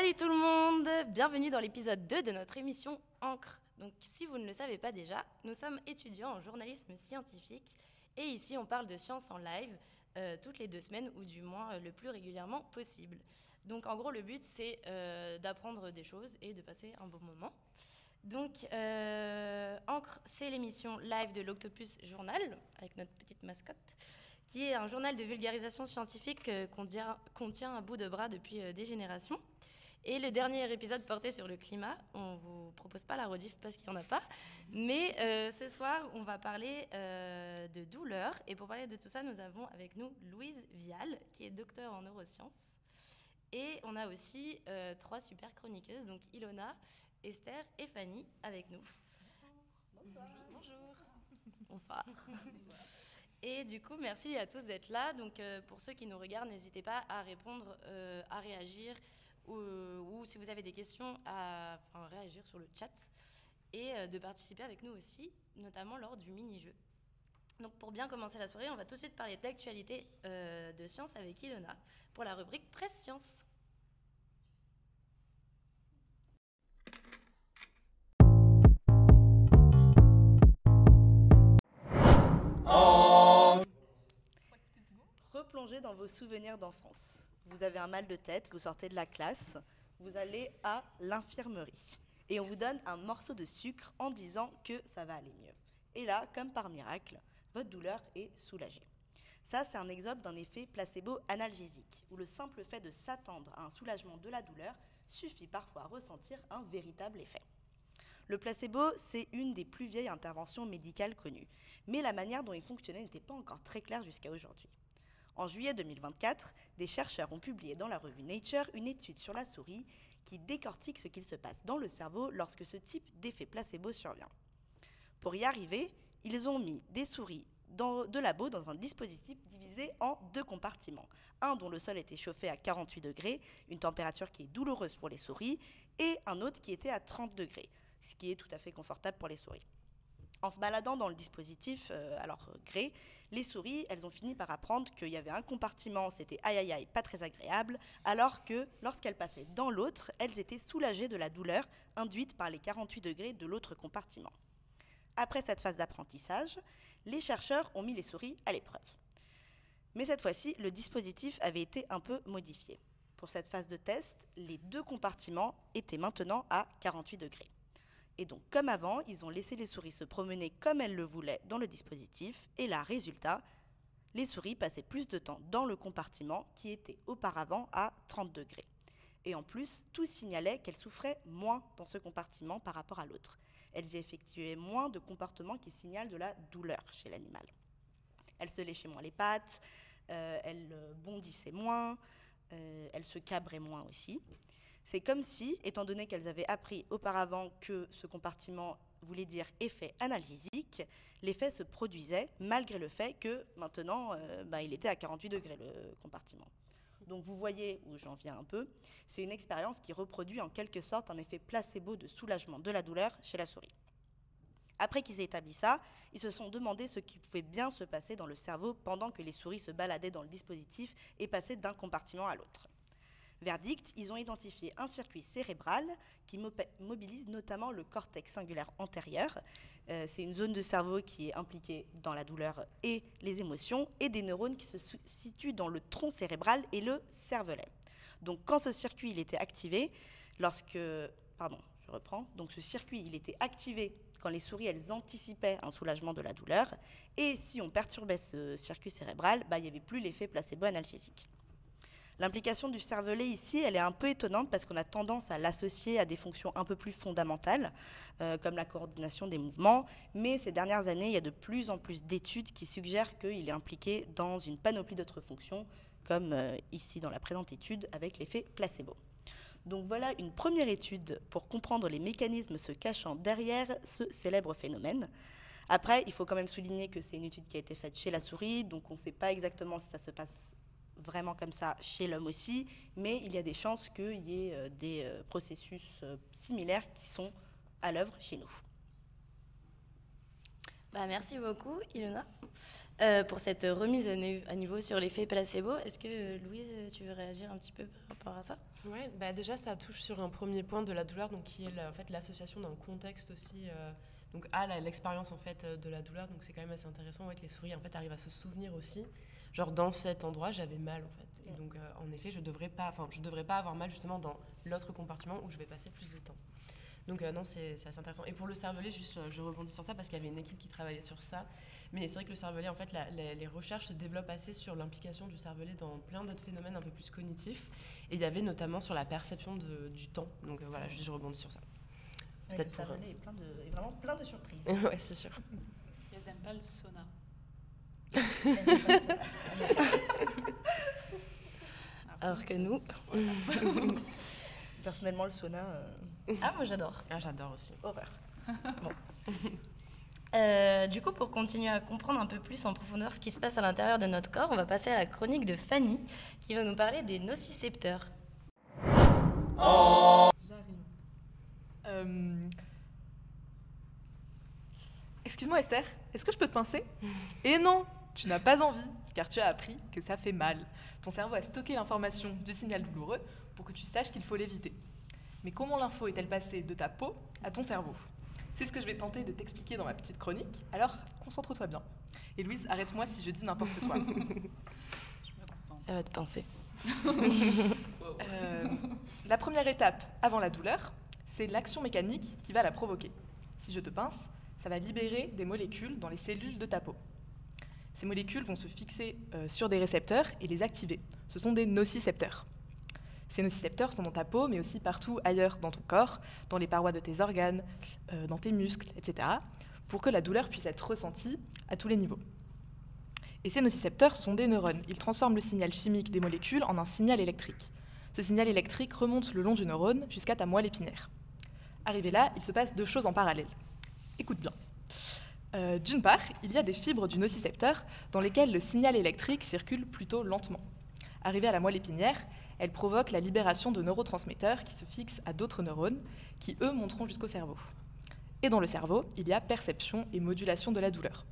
Salut tout le monde, bienvenue dans l'épisode 2 de notre émission Encre. Donc si vous ne le savez pas déjà, nous sommes étudiants en journalisme scientifique et ici on parle de science en live toutes les 2 semaines ou du moins le plus régulièrement possible. Donc en gros le but c'est d'apprendre des choses et de passer un bon moment. Donc Encre, c'est l'émission live de l'Octopus Journal avec notre petite mascotte, qui est un journal de vulgarisation scientifique qu'on tient à bout de bras depuis des générations. Et le dernier épisode portait sur le climat. On ne vous propose pas la rediff parce qu'il n'y en a pas. Mais ce soir, on va parler de douleur. Et pour parler de tout ça, nous avons avec nous Louise Vial, qui est docteur en neurosciences. Et on a aussi 3 super chroniqueuses, donc Ilona, Esther et Fanny avec nous. Bonsoir. Bonjour. Bonsoir. Et du coup, merci à tous d'être là. Donc, pour ceux qui nous regardent, n'hésitez pas à répondre, à réagir, ou si vous avez des questions, à réagir sur le chat et de participer avec nous aussi, notamment lors du mini-jeu. Donc, pour bien commencer la soirée, on va tout de suite parler d'actualité de science avec Ilona pour la rubrique Presse Science. Replongez dans vos souvenirs d'enfance. Vous avez un mal de tête, vous sortez de la classe, vous allez à l'infirmerie. Et on vous donne un morceau de sucre en disant que ça va aller mieux. Et là, comme par miracle, votre douleur est soulagée. Ça, c'est un exemple d'un effet placebo analgésique, où le simple fait de s'attendre à un soulagement de la douleur suffit parfois à ressentir un véritable effet. Le placebo, c'est une des plus vieilles interventions médicales connues, mais la manière dont il fonctionnait n'était pas encore très claire jusqu'à aujourd'hui. En juillet 2024, des chercheurs ont publié dans la revue Nature une étude sur la souris qui décortique ce qu'il se passe dans le cerveau lorsque ce type d'effet placebo survient. Pour y arriver, ils ont mis des souris de labo dans un dispositif divisé en 2 compartiments. Un dont le sol était chauffé à 48 degrés, une température qui est douloureuse pour les souris, et un autre qui était à 30 degrés, ce qui est tout à fait confortable pour les souris. En se baladant dans le dispositif gré, les souris, elles ont fini par apprendre qu'il y avait un compartiment, c'était aïe aïe aïe, pas très agréable, alors que lorsqu'elles passaient dans l'autre, elles étaient soulagées de la douleur induite par les 48 degrés de l'autre compartiment. Après cette phase d'apprentissage, les chercheurs ont mis les souris à l'épreuve. Mais cette fois-ci, le dispositif avait été un peu modifié. Pour cette phase de test, les 2 compartiments étaient maintenant à 48 degrés. Et donc, comme avant, ils ont laissé les souris se promener comme elles le voulaient dans le dispositif. Et là, résultat, les souris passaient plus de temps dans le compartiment qui était auparavant à 30 degrés. Et en plus, tout signalait qu'elles souffraient moins dans ce compartiment par rapport à l'autre. Elles y effectuaient moins de comportements qui signalent de la douleur chez l'animal. Elles se léchaient moins les pattes, elles bondissaient moins, elles se cabraient moins aussi. C'est comme si, étant donné qu'elles avaient appris auparavant que ce compartiment voulait dire effet analgésique, l'effet se produisait malgré le fait que maintenant, il était à 48 degrés le compartiment. Donc vous voyez où j'en viens un peu, c'est une expérience qui reproduit en quelque sorte un effet placebo de soulagement de la douleur chez la souris. Après qu'ils aient établi ça, ils se sont demandé ce qui pouvait bien se passer dans le cerveau pendant que les souris se baladaient dans le dispositif et passaient d'un compartiment à l'autre. Verdict, ils ont identifié un circuit cérébral qui mobilise notamment le cortex singulaire antérieur. C'est une zone de cerveau qui est impliquée dans la douleur et les émotions, et des neurones qui se situent dans le tronc cérébral et le cervelet. Donc quand ce circuit il était activé, Donc ce circuit il était activé quand les souris elles anticipaient un soulagement de la douleur, et si on perturbait ce circuit cérébral, il n'y avait plus l'effet placebo analgésique. L'implication du cervelet ici, elle est un peu étonnante parce qu'on a tendance à l'associer à des fonctions un peu plus fondamentales, comme la coordination des mouvements, mais ces dernières années, il y a de plus en plus d'études qui suggèrent qu'il est impliqué dans une panoplie d'autres fonctions, comme ici dans la présente étude avec l'effet placebo. Donc voilà une première étude pour comprendre les mécanismes se cachant derrière ce célèbre phénomène. Après, il faut quand même souligner que c'est une étude qui a été faite chez la souris, donc on ne sait pas exactement si ça se passe vraiment comme ça chez l'homme aussi, mais il y a des chances qu'il y ait des processus similaires qui sont à l'œuvre chez nous. Bah, merci beaucoup, Ilona, pour cette remise à niveau sur l'effet placebo. Est-ce que, Louise, tu veux réagir un petit peu par rapport à ça? Ouais, bah déjà ça touche sur un premier point de la douleur, donc qui est en fait l'association d'un contexte aussi, donc à l'expérience en fait de la douleur. Donc c'est quand même assez intéressant que les souris en fait arrivent à se souvenir aussi. Genre dans cet endroit j'avais mal en fait, et donc en effet je devrais pas avoir mal justement dans l'autre compartiment où je vais passer plus de temps. Donc non, c'est assez intéressant. Et pour le cervelet, juste, je rebondis sur ça parce qu'il y avait une équipe qui travaillait sur ça. Mais c'est vrai que le cervelet, en fait, les recherches se développent assez sur l'implication du cervelet dans plein d'autres phénomènes un peu plus cognitifs. Et il y avait notamment sur la perception du temps. Donc voilà, juste je rebondis sur ça. Le cervelet est vraiment plein de surprises. Ouais, c'est sûr. Ils n'aiment pas le sauna. Alors que nous... Personnellement, le sauna, Ah, moi j'adore. Ah, j'adore aussi. horreur. Du coup, pour continuer à comprendre un peu plus en profondeur ce qui se passe à l'intérieur de notre corps, on va passer à la chronique de Fanny, qui va nous parler des nocicepteurs. J'arrive. Excuse-moi Esther, est-ce que je peux te pincer? Et non, tu n'as pas envie, car tu as appris que ça fait mal. Ton cerveau a stocké l'information du signal douloureux pour que tu saches qu'il faut l'éviter. Mais comment l'info est-elle passée de ta peau à ton cerveau? C'est ce que je vais tenter de t'expliquer dans ma petite chronique, alors concentre-toi bien. Et Louise, arrête-moi si je dis n'importe quoi. Je me concentre. Elle va te pincer. La première étape avant la douleur, c'est l'action mécanique qui va la provoquer. Si je te pince, ça va libérer des molécules dans les cellules de ta peau. Ces molécules vont se fixer sur des récepteurs et les activer. Ce sont des nocicepteurs. Ces nocicepteurs sont dans ta peau, mais aussi partout ailleurs dans ton corps, dans les parois de tes organes, dans tes muscles, etc., pour que la douleur puisse être ressentie à tous les niveaux. Et ces nocicepteurs sont des neurones. Ils transforment le signal chimique des molécules en un signal électrique. Ce signal électrique remonte le long du neurone jusqu'à ta moelle épinière. Arrivé là, il se passe deux choses en parallèle. Écoute bien. D'une part, il y a des fibres du nocicepteur dans lesquelles le signal électrique circule plutôt lentement. Arrivé à la moelle épinière, elle provoque la libération de neurotransmetteurs qui se fixent à d'autres neurones, qui eux monteront jusqu'au cerveau. Et dans le cerveau, il y a perception et modulation de la douleur.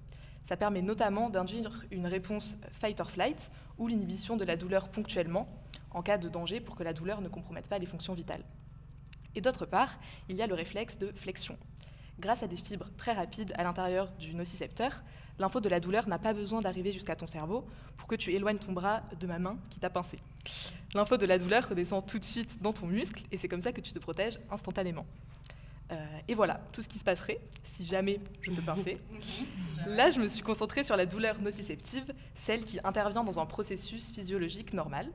Ça permet notamment d'induire une réponse fight or flight ou l'inhibition de la douleur ponctuellement en cas de danger pour que la douleur ne compromette pas les fonctions vitales. Et d'autre part, il y a le réflexe de flexion. Grâce à des fibres très rapides à l'intérieur du nocicepteur, l'info de la douleur n'a pas besoin d'arriver jusqu'à ton cerveau pour que tu éloignes ton bras de ma main qui t'a pincé. L'info de la douleur redescend tout de suite dans ton muscle et c'est comme ça que tu te protèges instantanément. Et voilà, tout ce qui se passerait si jamais je te pinçais. Là, je me suis concentrée sur la douleur nociceptive, celle qui intervient dans un processus physiologique normal.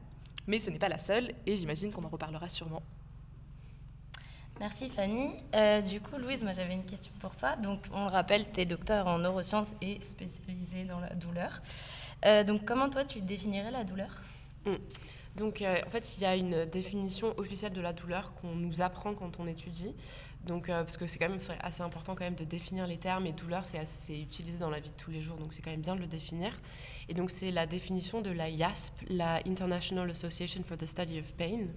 Mais ce n'est pas la seule et j'imagine qu'on en reparlera sûrement. Merci Fanny. Du coup, Louise, moi j'avais une question pour toi. Donc, on le rappelle, tu es docteur en neurosciences et spécialisée dans la douleur. Donc, comment toi tu définirais la douleur? Donc, en fait, il y a une définition officielle de la douleur qu'on nous apprend quand on étudie. Donc, parce que c'est assez important quand même de définir les termes, et douleur, c'est assez utilisé dans la vie de tous les jours, donc c'est quand même bien de le définir. Et donc, c'est la définition de la IASP, la International Association for the Study of Pain,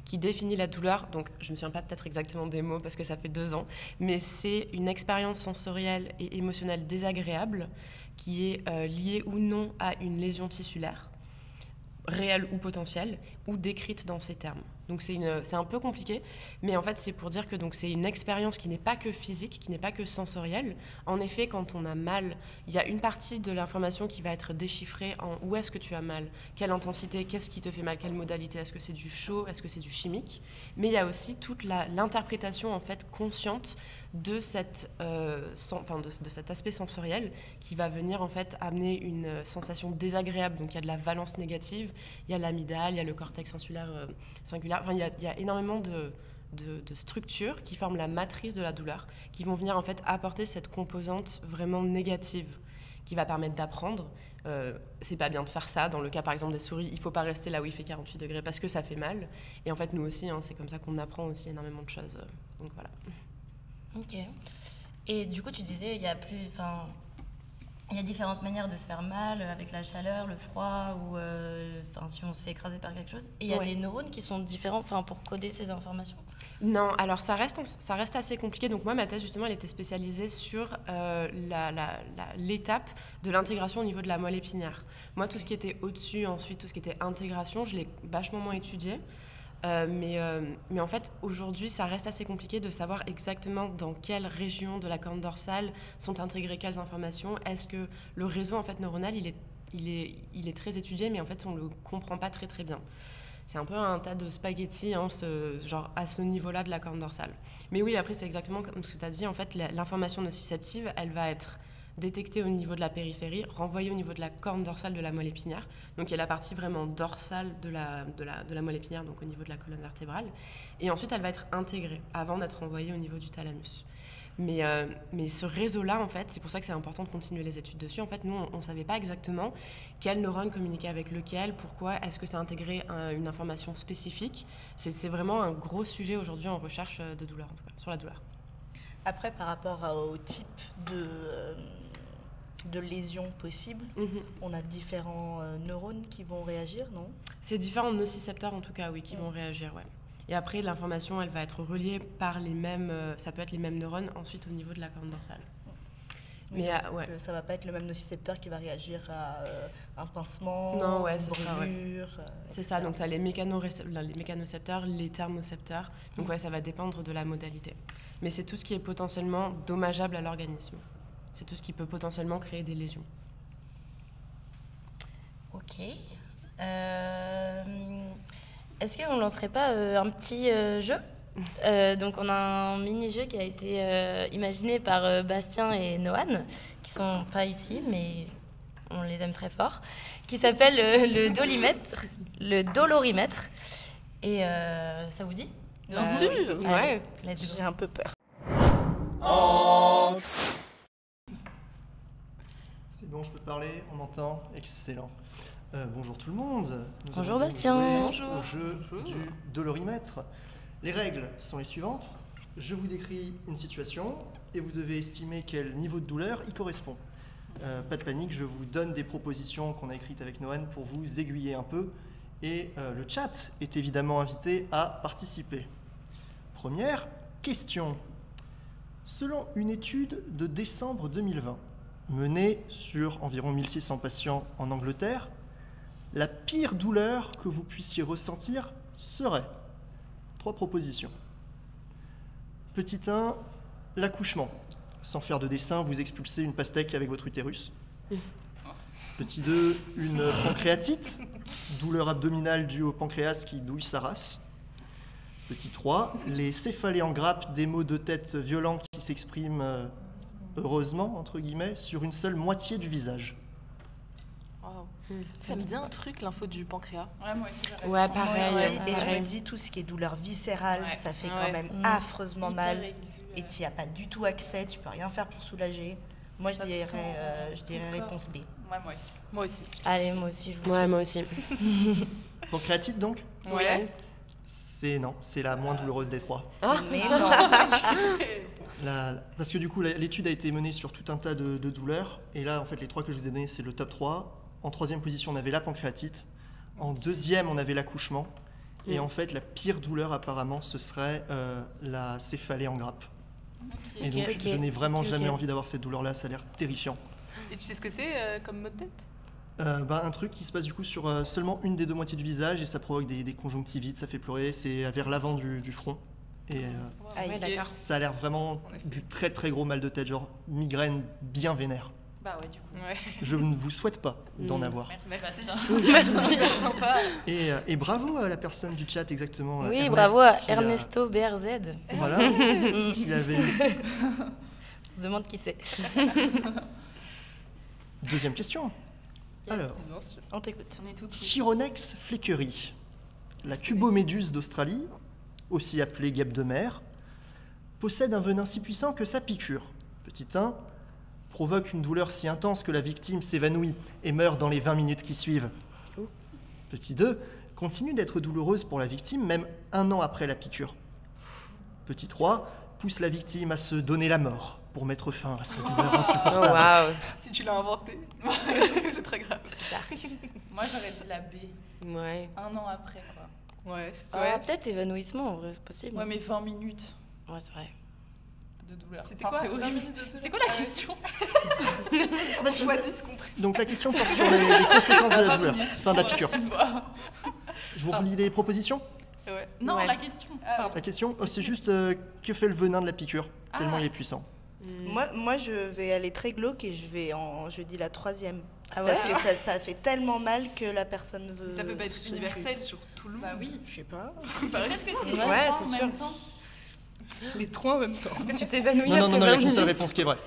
qui définit la douleur. Donc, je ne me souviens pas peut-être exactement des mots parce que ça fait 2 ans, mais c'est une expérience sensorielle et émotionnelle désagréable qui est liée ou non à une lésion tissulaire, réelle ou potentielle, ou décrite dans ces termes. Donc c'est un peu compliqué, mais en fait c'est pour dire que donc, c'est une expérience qui n'est pas que physique, qui n'est pas que sensorielle. En effet, quand on a mal, il y a une partie de l'information qui va être déchiffrée en où est-ce que tu as mal, quelle intensité, qu'est-ce qui te fait mal, quelle modalité, est-ce que c'est du chaud, est-ce que c'est du chimique. Mais il y a aussi toute l'interprétation en fait consciente de cet aspect sensoriel qui va venir en fait amener une sensation désagréable. Donc il y a de la valence négative, il y a l'amygdale, il y a le cortex insulaire singulaire. Enfin, il y a énormément de structures qui forment la matrice de la douleur, qui vont venir en fait apporter cette composante vraiment négative qui va permettre d'apprendre. C'est pas bien de faire ça. Dans le cas par exemple des souris, il faut pas rester là où il fait 48 degrés parce que ça fait mal. Et en fait nous aussi, c'est comme ça qu'on apprend aussi énormément de choses. Donc voilà. Ok. Et du coup, tu disais, il y a plus, Il y a différentes manières de se faire mal, avec la chaleur, le froid, ou si on se fait écraser par quelque chose. Et il y a des neurones qui sont différents pour coder ces informations. Non, alors ça reste assez compliqué. Donc moi, ma thèse, justement, elle était spécialisée sur l'étape de l'intégration au niveau de la moelle épinière. Moi, tout ce qui était au-dessus, ensuite, tout ce qui était intégration, je l'ai vachement moins étudié. Mais en fait, aujourd'hui, ça reste assez compliqué de savoir exactement dans quelle région de la corne dorsale sont intégrées quelles informations. Est-ce que le réseau en fait, neuronal, il est très étudié, mais en fait, on ne le comprend pas très très bien. C'est un peu un tas de spaghettis, genre à ce niveau-là de la corne dorsale. Mais oui, après, c'est exactement comme ce que tu as dit. En fait, l'information nociceptive, elle va être détectée au niveau de la périphérie, renvoyée au niveau de la corne dorsale de la moelle épinière. Donc il y a la partie vraiment dorsale de la moelle épinière, donc au niveau de la colonne vertébrale. Et ensuite, elle va être intégrée avant d'être renvoyée au niveau du thalamus. Mais ce réseau-là, en fait, c'est pour ça que c'est important de continuer les études dessus. En fait, nous, on ne savait pas exactement quel neurone communiquait avec lequel, pourquoi, est-ce que ça intégrait une information spécifique. C'est vraiment un gros sujet aujourd'hui en recherche de douleur, en tout cas, sur la douleur. Après, par rapport au type de lésions possibles, on a différents neurones qui vont réagir, non? C'est différents nocicepteurs, en tout cas, oui, qui vont réagir, ouais. Et après, l'information, elle va être reliée par les mêmes, ça peut être les mêmes neurones, ensuite au niveau de la corne dorsale. Oui, mais ça va pas être le même nocicepteur qui va réagir à un pincement, une brûlure. C'est ça, donc tu as les mécanocepteurs, les thermocepteurs. Donc ça va dépendre de la modalité. Mais c'est tout ce qui est potentiellement dommageable à l'organisme. C'est tout ce qui peut potentiellement créer des lésions. Ok. Est-ce qu'on ne lancerait pas un petit jeu? Donc on a un mini-jeu qui a été imaginé par Bastien et Noan, qui sont pas ici, mais on les aime très fort, qui s'appelle le dolorimètre. Et ça vous dit? Bien sûr. Ouais. J'ai un peu peur. C'est bon, je peux te parler, on m'entend, excellent. Bonjour tout le monde. Bonjour Bastien. Bonjour. Au jeu du dolorimètre. Les règles sont les suivantes. Je vous décris une situation et vous devez estimer quel niveau de douleur y correspond. Pas de panique, je vous donne des propositions qu'on a écrites avec Noan pour vous aiguiller un peu. Et le chat est évidemment invité à participer. Première question. Selon une étude de décembre 2020, menée sur environ 1600 patients en Angleterre, la pire douleur que vous puissiez ressentir serait... 3 propositions. Petit 1, l'accouchement. Sans faire de dessin, vous expulsez une pastèque avec votre utérus. Petit 2, une pancréatite, douleur abdominale due au pancréas qui douille sa race. Petit 3, les céphalées en grappe, des maux de tête violents qui s'expriment heureusement, entre guillemets, sur une seule moitié du visage. Ça me dit un truc, l'info du pancréas. Ouais, moi aussi. Ouais, pareil. Et je me dis, tout ce qui est douleur viscérale, ça fait quand même affreusement mal. Et tu n'y as pas du tout accès, tu peux rien faire pour soulager. Moi, je dirais réponse B. Ouais, moi aussi. Moi aussi. Allez, moi aussi, je vous Ouais, moi aussi. Pancréatite, donc? Ouais. C'est la moins douloureuse des 3. Mais non. Parce que du coup, l'étude a été menée sur tout un tas de douleurs. Et là, en fait, les 3 que je vous ai donnés, c'est le top 3. En 3e position, on avait la pancréatite. En 2e, on avait l'accouchement. Et en fait, la pire douleur, apparemment, ce serait la céphalée en grappe. Et donc, je n'ai vraiment jamais envie d'avoir cette douleur-là. Ça a l'air terrifiant. Et tu sais ce que c'est comme mot de tête? Un truc qui se passe du coup sur seulement une des 2 moitiés du visage et ça provoque des conjonctivites, ça fait pleurer. C'est vers l'avant du front. Et d'accord. ça a l'air vraiment du très très gros mal de tête, genre migraine bien vénère. Bah ouais, du coup. Ouais. Je ne vous souhaite pas d'en avoir. Merci. Merci, sympa. Et bravo à la personne du chat, exactement. Oui, Ernest, bravo à qui Ernesto BRZ. Voilà, il avait... On se demande qui c'est. 2e question. Alors, On t'écoute. On est tout Chironex fleckeri, la cuboméduse d'Australie, aussi appelée guêpe de mer, possède un venin si puissant que sa piqûre, petit 1, provoque une douleur si intense que la victime s'évanouit et meurt dans les 20 minutes qui suivent. Petit 2, continue d'être douloureuse pour la victime même 1 an après la piqûre. Petit 3, pousse la victime à se donner la mort pour mettre fin à cette douleur Oh, insupportable. waouh. Si tu l'as inventé, c'est très grave. Moi, j'aurais dit la B. Ouais. 1 an après, quoi. Ouais, Ah, peut-être évanouissement, en vrai, c'est possible. Ouais, mais 20 minutes Ouais, c'est vrai. de douleur. C'était Enfin, quoi, c'est 20 horrible. minutes de douleur C'est quoi la question? On a choisi ce qu'on préfère. Donc la question porte sur les conséquences de la 20 douleur, minutes. fin de la piqûre. Voilà. Je vous relis les propositions. Ouais. Non, Ouais. la question. Ah, Pardon. La question, c'est juste que fait le venin de la piqûre, tellement Ah. il est puissant. Moi, je vais aller très glauque et je dis la 3e. Ah ouais. Parce que ça fait tellement mal que la personne veut. Ça peut pas être universel sur tout le monde. Bah oui. Je sais pas. Peut-être que c'est Ouais, trois c'est en sûr. même temps. Les 3 en même temps. Tu t'évanouis Non, non, après non, il n'y a 20 qu'une seule minutes. réponse qui est vraie.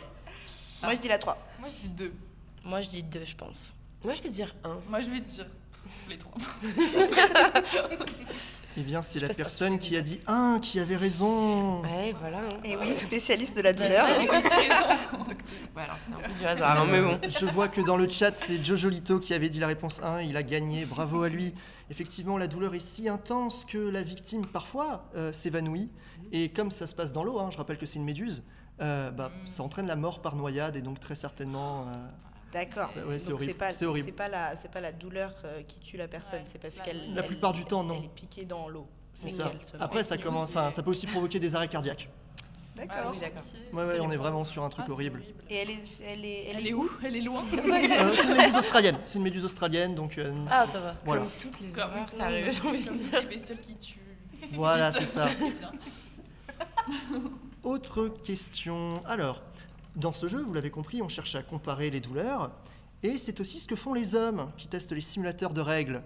Moi, je dis la 3. Moi, je dis 2. Moi, je dis 2, je pense. Moi, je vais dire 1. Moi, je vais dire les 3. Eh bien, c'est la passe par personne qui a dit 1 qui avait raison. Ouais, voilà. hein. Et oui, spécialiste de la douleur. J'ai pas raison. Ouais, alors c'était un peu du hasard, hein, mais bon. Je vois que dans le chat, c'est Jojo Lito qui avait dit la réponse 1, il a gagné, bravo à lui. Effectivement, la douleur est si intense que la victime, parfois, s'évanouit. Et comme ça se passe dans l'eau, hein, je rappelle que c'est une méduse, ça entraîne la mort par noyade et donc très certainement... D'accord. Ouais, c'est Donc horrible. pas, C'est horrible. c'est pas la douleur qui tue la personne, Ouais, c'est parce c'est la- qu'elle. La plupart du temps, non. Elle est piquée dans l'eau. C'est Mais ça. qu'elle se Après, fait ça piquer commence, aussi. enfin, ça peut aussi provoquer des arrêts cardiaques. D'accord. Ah oui, d'accord. Ouais, ouais, on est vraiment sur un truc horrible. Et elle Elle est où? Elle est loin. C'est une méduse australienne. C'est une méduse australienne, donc Ah, ça va. voilà. Comme toutes les Comme- horreurs, ça arrive, j'ai envie de Comme dire. toutes les bestioles qui tuent. Voilà, c'est ça. Très bien. Autre question. Alors, dans ce jeu, vous l'avez compris, on cherche à comparer les douleurs. Et c'est aussi ce que font les hommes qui testent les simulateurs de règles.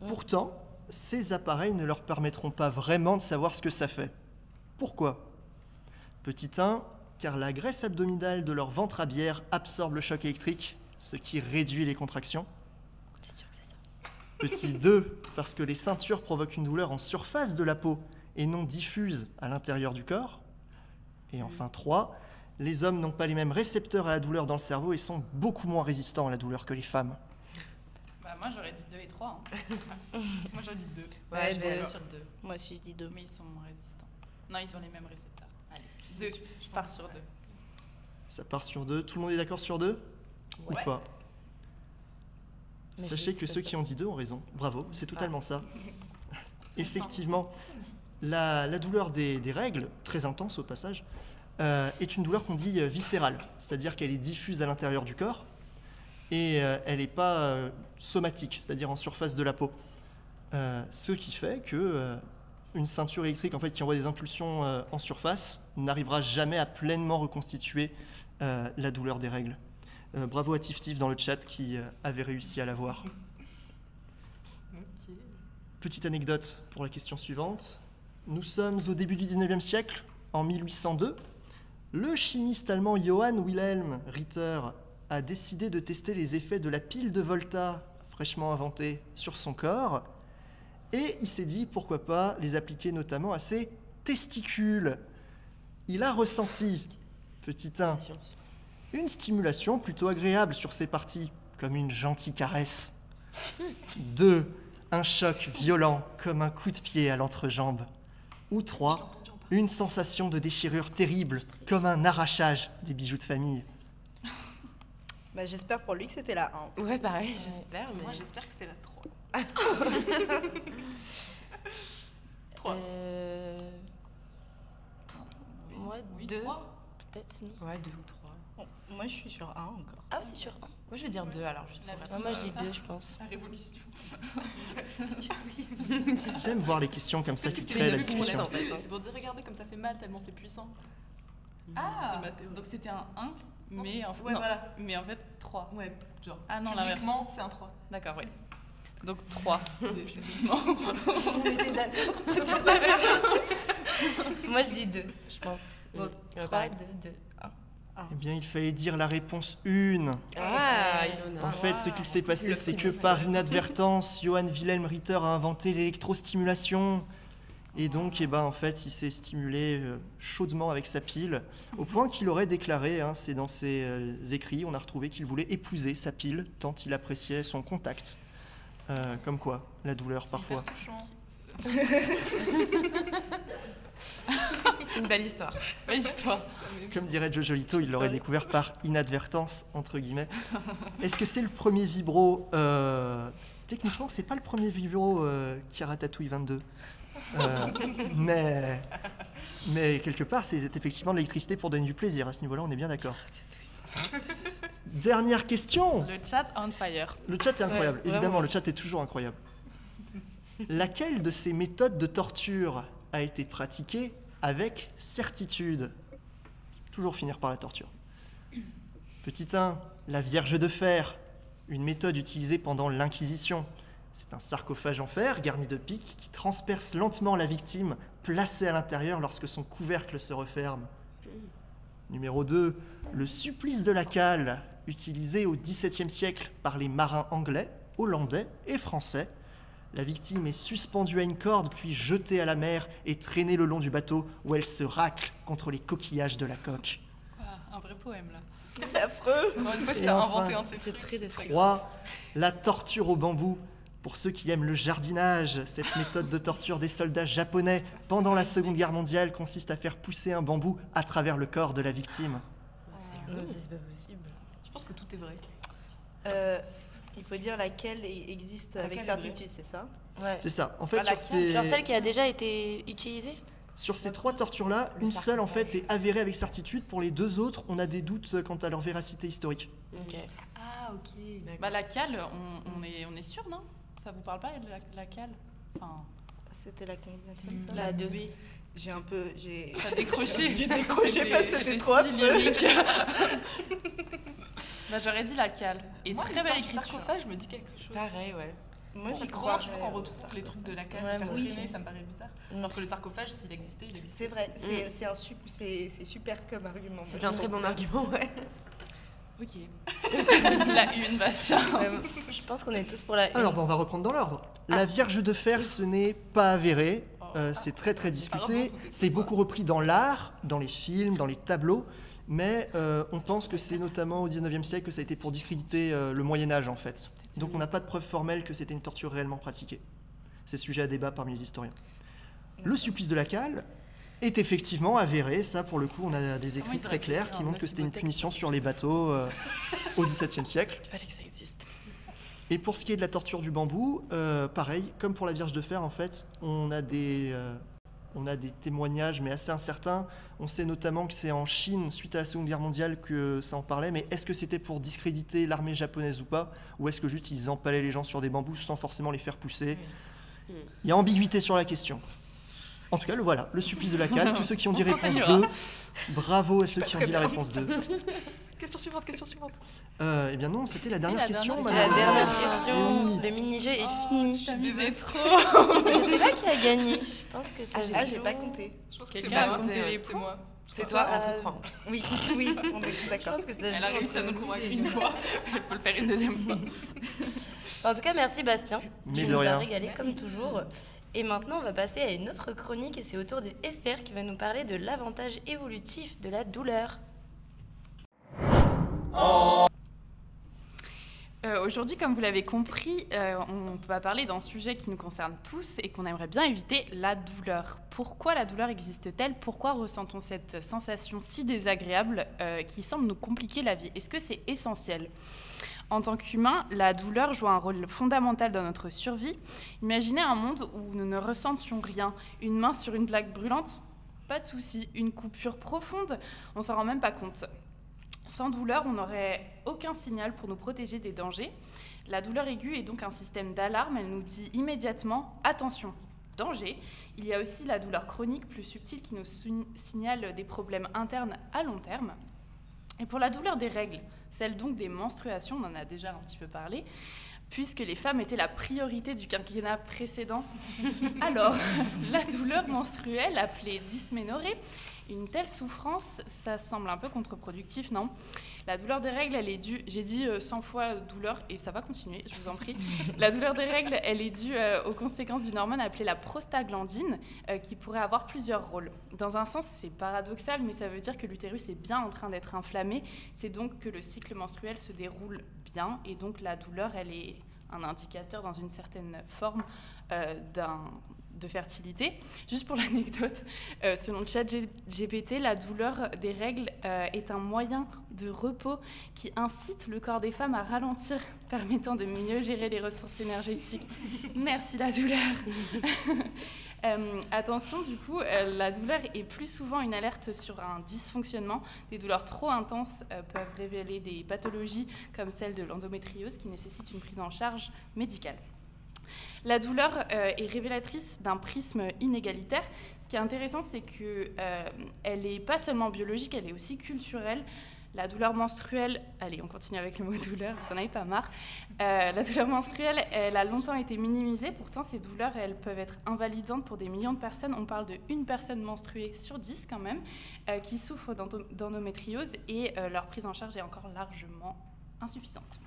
Pourtant, ces appareils ne leur permettront pas vraiment de savoir ce que ça fait. Pourquoi? Petit 1, car la graisse abdominale de leur ventre à bière absorbe le choc électrique, ce qui réduit les contractions. C'est sûr que c'est ça. Petit 2, parce que les ceintures provoquent une douleur en surface de la peau et non diffuse à l'intérieur du corps. Et enfin 3, les hommes n'ont pas les mêmes récepteurs à la douleur dans le cerveau et sont beaucoup moins résistants à la douleur que les femmes. Bah, moi, j'aurais dit 2 et 3. Moi, j'en dis 2. Ouais, je je vais vais sur 2. Moi aussi, je dis 2. Mais ils sont moins résistants. Non, ils ont les mêmes récepteurs. Allez, 2. Je pars sur 2. Ça part sur 2. Tout le monde est d'accord sur 2 ou Ouais. pas? Mais Sachez je que sais ceux pas qui ont dit 2 ont raison. Bravo, c'est totalement Ah. ça. Effectivement, la douleur des règles, très intense au passage, est une douleur qu'on dit viscérale, c'est-à-dire qu'elle est diffuse à l'intérieur du corps et elle n'est pas somatique, c'est-à-dire en surface de la peau. Ce qui fait que une ceinture électrique en fait, qui envoie des impulsions en surface n'arrivera jamais à pleinement reconstituer la douleur des règles. Bravo à Tif dans le chat qui avait réussi à l'avoir. Ok. Petite anecdote pour la question suivante. Nous sommes au début du 19e siècle, en 1802. Le chimiste allemand Johann Wilhelm Ritter a décidé de tester les effets de la pile de Volta, fraîchement inventée, sur son corps. Et il s'est dit, pourquoi pas, les appliquer notamment à ses testicules. Il a ressenti, petit 1, Science. une stimulation plutôt agréable sur ces parties, comme une gentille caresse. 2. Un choc violent, comme un coup de pied à l'entrejambe. Ou 3. Une sensation de déchirure terrible, comme un arrachage des bijoux de famille. Bah, j'espère pour lui que c'était la 1. Ouais, pareil, j'espère. Mais... Moi, j'espère que c'était la 3. 3. Moi, Oui, 2. 3. Peut-être, non. Ouais, 2 ou 3. Moi, je suis sur 1 encore. Ah, c'est sur 1. Moi, je vais dire 2 alors, juste pour La être- Ouais, moi, je dis 2, je pense. La révolution. J'aime voir les questions comme ça qui créent la discussion. en fait, hein. C'est pour dire, regardez comme ça fait mal tellement c'est puissant. Ah, Ce matin. donc c'était un 1, mais en fait, Ouais, non, voilà. mais en fait 3. Ouais, genre. Ah non, l'inverse. Publiquement, c'est un 3. D'accord, oui. Donc 3. Moi, je dis 2, je pense. Ouais, 3, pareil. 2, 2, 1. Eh bien, il fallait dire la réponse 1. Ah, Ilona. En fait, ce qu'il s'est passé, c'est que L'optimisme. par inadvertance, Johann Wilhelm Ritter a inventé l'électrostimulation. Et donc, eh ben, en fait, il s'est stimulé chaudement avec sa pile, au point qu'il aurait déclaré, hein, c'est dans ses écrits, on a retrouvé qu'il voulait épouser sa pile, tant il appréciait son contact. Comme quoi, la douleur parfois. Touchant. C'est une belle histoire. Belle histoire. Comme dirait Jojo Lito, il l'aurait découvert par inadvertance, entre guillemets. Est-ce que c'est le premier vibro Techniquement, c'est pas le premier vibro qui a Ratatouille 22. Mais quelque part, c'est effectivement de l'électricité pour donner du plaisir. À ce niveau-là, on est bien d'accord. Dernière question. Le chat on fire. Le chat est incroyable. Ouais, Évidemment, vraiment. le chat est toujours incroyable. Laquelle de ces méthodes de torture a été pratiquée avec certitude? Toujours finir par la torture. Petit 1, la Vierge de fer, une méthode utilisée pendant l'Inquisition. C'est un sarcophage en fer garni de pics qui transperce lentement la victime placée à l'intérieur lorsque son couvercle se referme. Numéro 2, le supplice de la cale, utilisé au XVIIe siècle par les marins anglais, hollandais et français. La victime est suspendue à une corde puis jetée à la mer et traînée le long du bateau où elle se racle contre les coquillages de la coque. Ah, un vrai poème là. C'est affreux. Encore une fois, Et c'était enfin, inventé un de ces C'est trucs. très descriptif. 3. La torture au bambou. Pour ceux qui aiment le jardinage, cette méthode de torture des soldats japonais pendant la Seconde Guerre mondiale consiste à faire pousser un bambou à travers le corps de la victime. Non, c'est pas possible. Je pense que tout est vrai. Il faut dire laquelle existe avec Laquelle est vraie. certitude, c'est ça? Ouais. C'est ça. En fait, Ah, Genre celle qui a déjà été utilisée? sur ces 3 tortures-là, Le une seule en sarcophage. fait est avérée avec certitude. Pour les 2 autres, on a des doutes quant à leur véracité historique. Ok. Ah, ok. Bah la cale, on est sûr, non? Ça vous parle pas la cale? Enfin, C'était la combien ça? La 2. B. J'ai un peu... J'ai T'as décroché. J'ai décroché parce que c'était trop si affreux. lyrique. Bah j'aurais dit la cale. Et Moi, très l'histoire belle du écriture. sarcophage me dit quelque chose. Pareil, ouais. Moi, Parce j'y que crois. tu veux qu'on retrouve les trucs de la cale, Ouais, faire moi traîner, aussi. ça me paraît bizarre. Alors que le sarcophage, s'il existait, il existait. C'est vrai, c'est super comme argument. C'est Moi, un je très trouve bon argument, ouais. Ok. La une, Bastien. Je pense qu'on est tous pour la une. Alors, on va reprendre dans l'ordre. La Vierge de fer, ce n'est pas avéré. C'est très très discuté. Pardon, C'est beaucoup repris dans l'art, dans les films, dans les tableaux. Mais on pense que c'est notamment au 19e siècle que ça a été pour discréditer le Moyen-Âge en fait. Donc on n'a pas de preuve formelle que c'était une torture réellement pratiquée. C'est sujet à débat parmi les historiens. Le supplice de la cale est effectivement avéré. Ça, pour le coup, on a des écrits ils très auraient pu clairs faire qui un montrent que c'était une ocybothèque. punition sur les bateaux au XVIIe siècle. Il fallait que ça existe. Et pour ce qui est de la torture du bambou, pareil, comme pour la Vierge de fer, en fait, on a des témoignages, mais assez incertains. On sait notamment que c'est en Chine, suite à la Seconde Guerre mondiale, que ça en parlait. Mais est-ce que c'était pour discréditer l'armée japonaise ou pas? Ou est-ce que juste ils empalaient les gens sur des bambous sans forcément les faire pousser? Il y a ambiguïté sur la question. En tout cas, voilà, le supplice de la cale. Tous ceux qui ont dit On se réponse renseignera. 2, bravo à ceux qui ont très dit la bien. réponse 2. Question suivante, question suivante. Eh bien non, c'était la dernière la question, dernière. La malheureusement. dernière question, Oui. le mini-jeu est fini. Je misais trop. Je sais pas qui a gagné. Je pense que c'est Ah, j'ai pas compté. Je pense que Quelqu'un c'est a moi. compté C'est les moi. points. moi. C'est Toi, toi on te croit. Oui, oui, on est Je d'accord. pense que ça Elle joue a réussi à entre nous nous convaincre et une nous. fois. Elle peut le faire une deuxième fois. En tout cas, merci Bastien. Mais Tu de nous as rien. régalé comme toujours. Et maintenant, on va passer à une autre chronique et c'est au tour de Esther qui va nous parler de l'avantage évolutif de la douleur. Aujourd'hui, comme vous l'avez compris, on va parler d'un sujet qui nous concerne tous et qu'on aimerait bien éviter, la douleur. Pourquoi la douleur existe-t-elle? Pourquoi ressent-on cette sensation si désagréable qui semble nous compliquer la vie? Est-ce que c'est essentiel? En tant qu'humain, la douleur joue un rôle fondamental dans notre survie. Imaginez un monde où nous ne ressentions rien. Une main sur une plaque brûlante? Pas de souci. Une coupure profonde? On s'en rend même pas compte. Sans douleur, on n'aurait aucun signal pour nous protéger des dangers. La douleur aiguë est donc un système d'alarme. Elle nous dit immédiatement « Attention, danger ». Il y a aussi la douleur chronique, plus subtile, qui nous signale des problèmes internes à long terme. Et pour la douleur des règles, celle donc des menstruations, on en a déjà un petit peu parlé, puisque les femmes étaient la priorité du quinquennat précédent. Alors, la douleur menstruelle, appelée dysménorrhée, une telle souffrance, ça semble un peu contre-productif, non? La douleur des règles, elle est due, j'ai dit 100 fois douleur et ça va continuer, je vous en prie. La douleur des règles, elle est due aux conséquences d'une hormone appelée la prostaglandine, qui pourrait avoir plusieurs rôles. Dans un sens, c'est paradoxal, mais ça veut dire que l'utérus est bien en train d'être inflammé. C'est donc que le cycle menstruel se déroule bien et donc la douleur, elle est un indicateur dans une certaine forme de fertilité. Juste pour l'anecdote, selon ChatGPT, la douleur des règles est un moyen de repos qui incite le corps des femmes à ralentir, permettant de mieux gérer les ressources énergétiques. Merci la douleur. Attention, du coup, la douleur est plus souvent une alerte sur un dysfonctionnement. Des douleurs trop intenses peuvent révéler des pathologies comme celle de l'endométriose qui nécessite une prise en charge médicale. La douleur est révélatrice d'un prisme inégalitaire. Ce qui est intéressant, c'est qu'elle n'est pas seulement biologique, elle est aussi culturelle. La douleur menstruelle, allez, on continue avec le mot douleur, vous n'en avez pas marre. La douleur menstruelle, elle a longtemps été minimisée. Pourtant, ces douleurs, elles peuvent être invalidantes pour des millions de personnes. On parle d'une personne menstruée sur 10 quand même, qui souffre d'endométriose et leur prise en charge est encore largement insuffisante.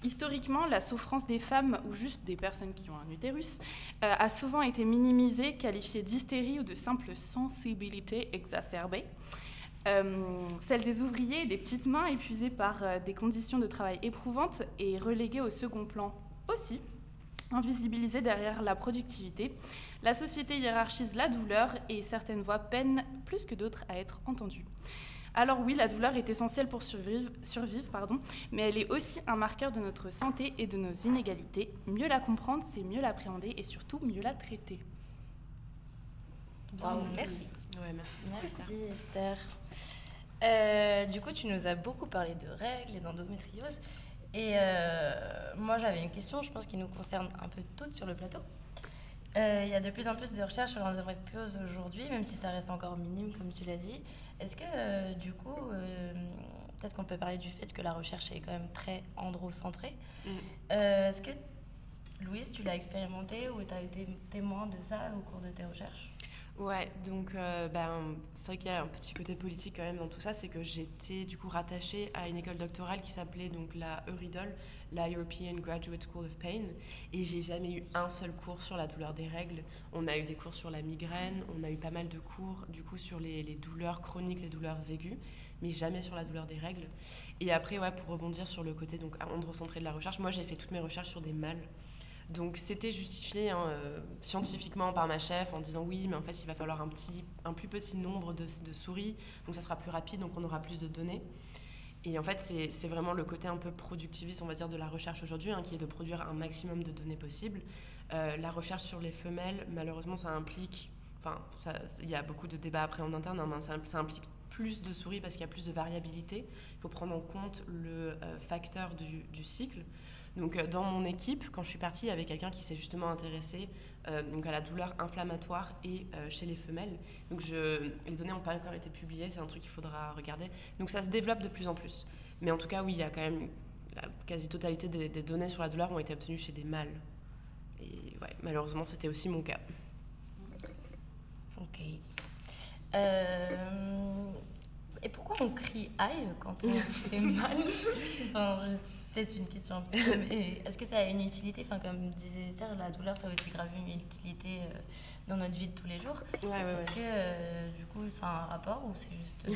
Historiquement, la souffrance des femmes ou juste des personnes qui ont un utérus a souvent été minimisée, qualifiée d'hystérie ou de simple sensibilité exacerbée. Celle des ouvriers et des petites mains épuisées par des conditions de travail éprouvantes est reléguée au second plan aussi, invisibilisée derrière la productivité. La société hiérarchise la douleur et certaines voix peinent plus que d'autres à être entendues. Alors oui, la douleur est essentielle pour survivre, mais elle est aussi un marqueur de notre santé et de nos inégalités. Mieux la comprendre, c'est mieux l'appréhender et surtout mieux la traiter. Wow, merci. Ouais, merci. Merci Esther. Du coup, tu nous as beaucoup parlé de règles et d'endométriose. Et moi, j'avais une question, je pense, qui nous concerne un peu toutes sur le plateau. Il y a de plus en plus de recherches sur l'endométriose aujourd'hui, même si ça reste encore minime, comme tu l'as dit. Est-ce que, du coup, peut-être qu'on peut parler du fait que la recherche est quand même très androcentrée. Est-ce que, Louise, tu l'as expérimenté ou tu as été témoin de ça au cours de tes recherches ? Ouais, donc c'est vrai qu'il y a un petit côté politique quand même dans tout ça, c'est que j'étais du coup rattachée à une école doctorale qui s'appelait donc la EURIDOL, la European Graduate School of Pain, et j'ai jamais eu un seul cours sur la douleur des règles. On a eu des cours sur la migraine, on a eu pas mal de cours du coup sur les douleurs chroniques, les douleurs aiguës, mais jamais sur la douleur des règles. Et après, ouais, pour rebondir sur le côté donc androcentré de la recherche, moi j'ai fait toutes mes recherches sur des mâles. Donc c'était justifié scientifiquement par ma chef en disant oui, mais en fait il va falloir un plus petit nombre de souris, donc ça sera plus rapide, donc on aura plus de données. Et en fait c'est vraiment le côté un peu productiviste, on va dire, de la recherche aujourd'hui, qui est de produire un maximum de données possibles. La recherche sur les femelles, malheureusement ça implique, il y a beaucoup de débats après en interne, mais ça implique plus de souris parce qu'il y a plus de variabilité. Il faut prendre en compte le facteur du cycle. Donc dans mon équipe, quand je suis partie, il y avait quelqu'un qui s'est justement intéressé donc à la douleur inflammatoire et chez les femelles. Donc les données n'ont pas encore été publiées, c'est un truc qu'il faudra regarder. Donc ça se développe de plus en plus. Mais en tout cas, oui, il y a quand même la quasi-totalité des données sur la douleur ont été obtenues chez des mâles. Et ouais, malheureusement, c'était aussi mon cas. Ok. Et pourquoi on crie aïe quand on se fait mal? Peut-être une question un petit peu, mais est-ce que ça a une utilité? Comme disait Esther, la douleur, ça a aussi grave une utilité dans notre vie de tous les jours. Est-ce que du coup, ça a un rapport ou c'est juste...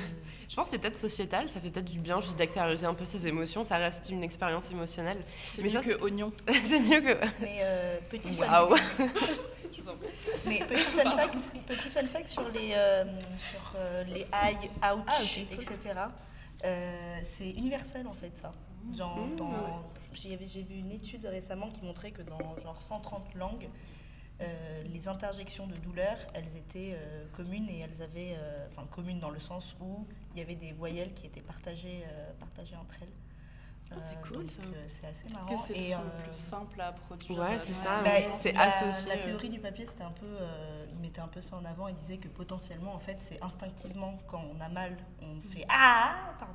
Je pense que c'est peut-être sociétal, ça fait peut-être du bien juste d'extérioriser un peu ses émotions, ça reste une expérience émotionnelle. C'est mieux que oignon. C'est mieux que... Mais petit fun fact sur les aïe, ouch, etc. C'est universel en fait ça. Genre, j'ai vu une étude récemment qui montrait que dans genre 130 langues, les interjections de douleur, elles étaient communes et elles avaient, communes dans le sens où il y avait des voyelles qui étaient partagées entre elles. C'est cool donc, ça. C'est assez marrant. Est-ce que c'est le son le plus simple à produire? Ouais, c'est ça. C'est la associé. La théorie du papier, c'était un peu, il mettait un peu ça en avant. Il disait que potentiellement, en fait, c'est instinctivement quand on a mal, on fait pardon.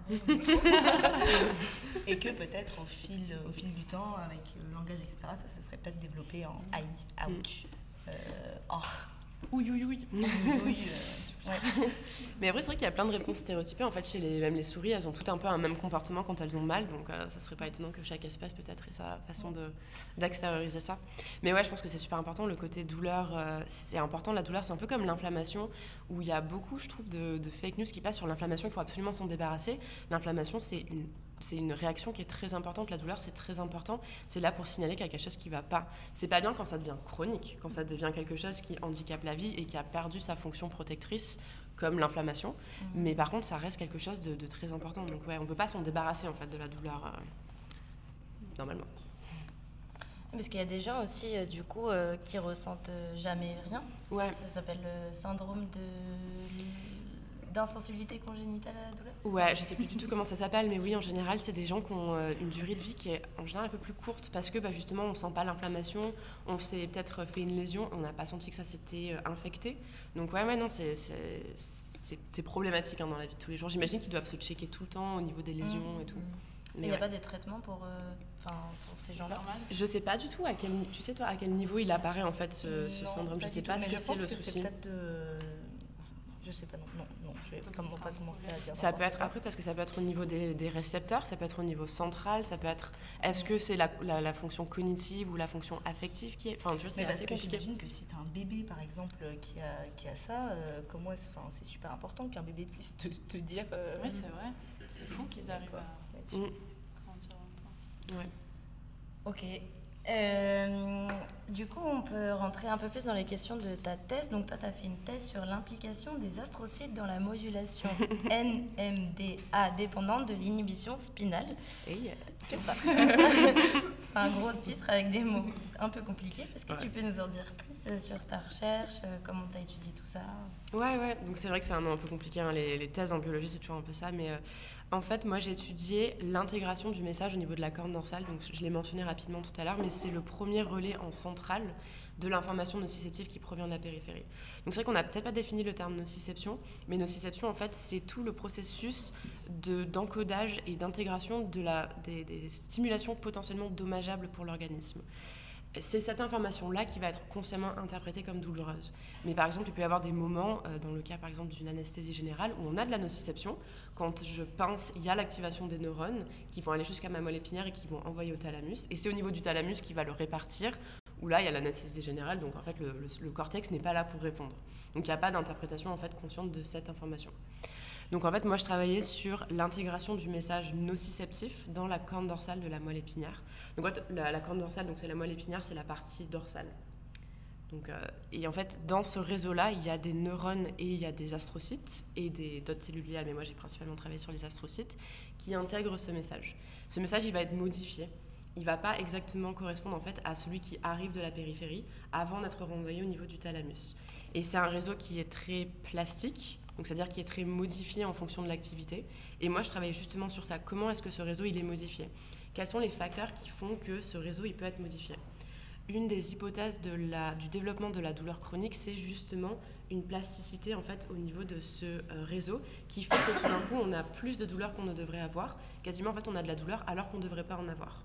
Et que peut-être au fil du temps, avec le langage, etc., ça se serait peut-être développé en aïe, ouch, Oui. Ouais. Mais après, c'est vrai qu'il y a plein de réponses stéréotypées. En fait, même les souris, elles ont toutes un peu un même comportement quand elles ont mal. Donc, ça serait pas étonnant que chaque espèce, peut-être, ait sa façon d'extérioriser ça. Mais ouais, je pense que c'est super important. Le côté douleur, c'est important. La douleur, c'est un peu comme l'inflammation, où il y a beaucoup, je trouve, de fake news qui passent sur l'inflammation. Il faut absolument s'en débarrasser. L'inflammation, c'est une c'est une réaction qui est très importante. La douleur, c'est très important. C'est là pour signaler qu'il y a quelque chose qui ne va pas. C'est pas bien quand ça devient chronique, quand ça devient quelque chose qui handicape la vie et qui a perdu sa fonction protectrice, comme l'inflammation. Mais par contre, ça reste quelque chose de très important. Donc ouais, on ne veut pas s'en débarrasser en fait de la douleur normalement. Parce qu'il y a des gens aussi, qui ressentent jamais rien. Ouais. Ça s'appelle le syndrome d'insensibilité congénitale à la douleur. Ouais, je sais plus du tout comment ça s'appelle, mais oui, en général, c'est des gens qui ont une durée de vie qui est en général un peu plus courte parce que justement, on sent pas l'inflammation, on s'est peut-être fait une lésion, on n'a pas senti que ça s'était infecté. Donc ouais, non, c'est problématique dans la vie de tous les jours. J'imagine qu'ils doivent se checker tout le temps au niveau des lésions et tout. Mais il n'y a pas des traitements pour ces gens-là? Je sais pas du tout à quel niveau il apparaît en fait ce syndrome. Je sais pas ce que c'est le souci. Je sais pas, non, je vais pas commencer à dire. Ça peut être après parce que ça peut être au niveau des récepteurs, ça peut être au niveau central, ça peut être. Est-ce que c'est la fonction cognitive ou la fonction affective qui est. Enfin, tu vois, c'est assez compliqué. J'imagine que si tu as un bébé par exemple qui a ça, c'est super important qu'un bébé puisse te dire. Oui, c'est vrai. C'est fou qu'ils arrivent à grandir en même temps. Ouais. Ok. Du coup, on peut rentrer un peu plus dans les questions de ta thèse. Donc, toi, tu as fait une thèse sur l'implication des astrocytes dans la modulation NMDA dépendante de l'inhibition spinale. Que ça. C'est un gros titre avec des mots un peu compliqués. Est-ce que tu peux nous en dire plus sur ta recherche, comment tu as étudié tout ça? Ouais. Donc, c'est vrai que c'est un nom un peu compliqué. Hein. Les thèses en biologie, c'est toujours un peu ça. Mais en fait, moi, j'ai étudié l'intégration du message au niveau de la corne dorsale. Donc, je l'ai mentionné rapidement tout à l'heure, mais c'est le premier relais en centrale de l'information nociceptive qui provient de la périphérie. Donc, c'est vrai qu'on n'a peut-être pas défini le terme nociception, mais nociception, en fait, c'est tout le processus d'encodage et d'intégration des stimulations potentiellement dommageables pour l'organisme. C'est cette information-là qui va être consciemment interprétée comme douloureuse. Mais par exemple, il peut y avoir des moments, dans le cas par exemple d'une anesthésie générale, où on a de la nociception. Quand je pince, il y a l'activation des neurones qui vont aller jusqu'à ma moelle épinière et qui vont envoyer au thalamus. Et c'est au niveau du thalamus qui va le répartir, où là, il y a l'anesthésie générale. Donc en fait, le cortex n'est pas là pour répondre. Donc il n'y a pas d'interprétation en fait consciente de cette information. Donc en fait, moi, je travaillais sur l'intégration du message nociceptif dans la corne dorsale de la moelle épinière. Donc la corne dorsale, donc c'est la moelle épinière, c'est la partie dorsale. Donc, et en fait, dans ce réseau-là, il y a des neurones et il y a des astrocytes et d'autres cellules gliales, mais moi j'ai principalement travaillé sur les astrocytes, qui intègrent ce message. Ce message, il va être modifié. Il ne va pas exactement correspondre en fait à celui qui arrive de la périphérie avant d'être renvoyé au niveau du thalamus. Et c'est un réseau qui est très plastique, donc c'est-à-dire qui est très modifié en fonction de l'activité. Et moi, je travaillais justement sur ça. Comment est-ce que ce réseau il est modifié? Quels sont les facteurs qui font que ce réseau il peut être modifié? Une des hypothèses du développement de la douleur chronique, c'est justement une plasticité en fait au niveau de ce réseau qui fait que tout d'un coup, on a plus de douleur qu'on ne devrait avoir. Quasiment, en fait, on a de la douleur alors qu'on ne devrait pas en avoir.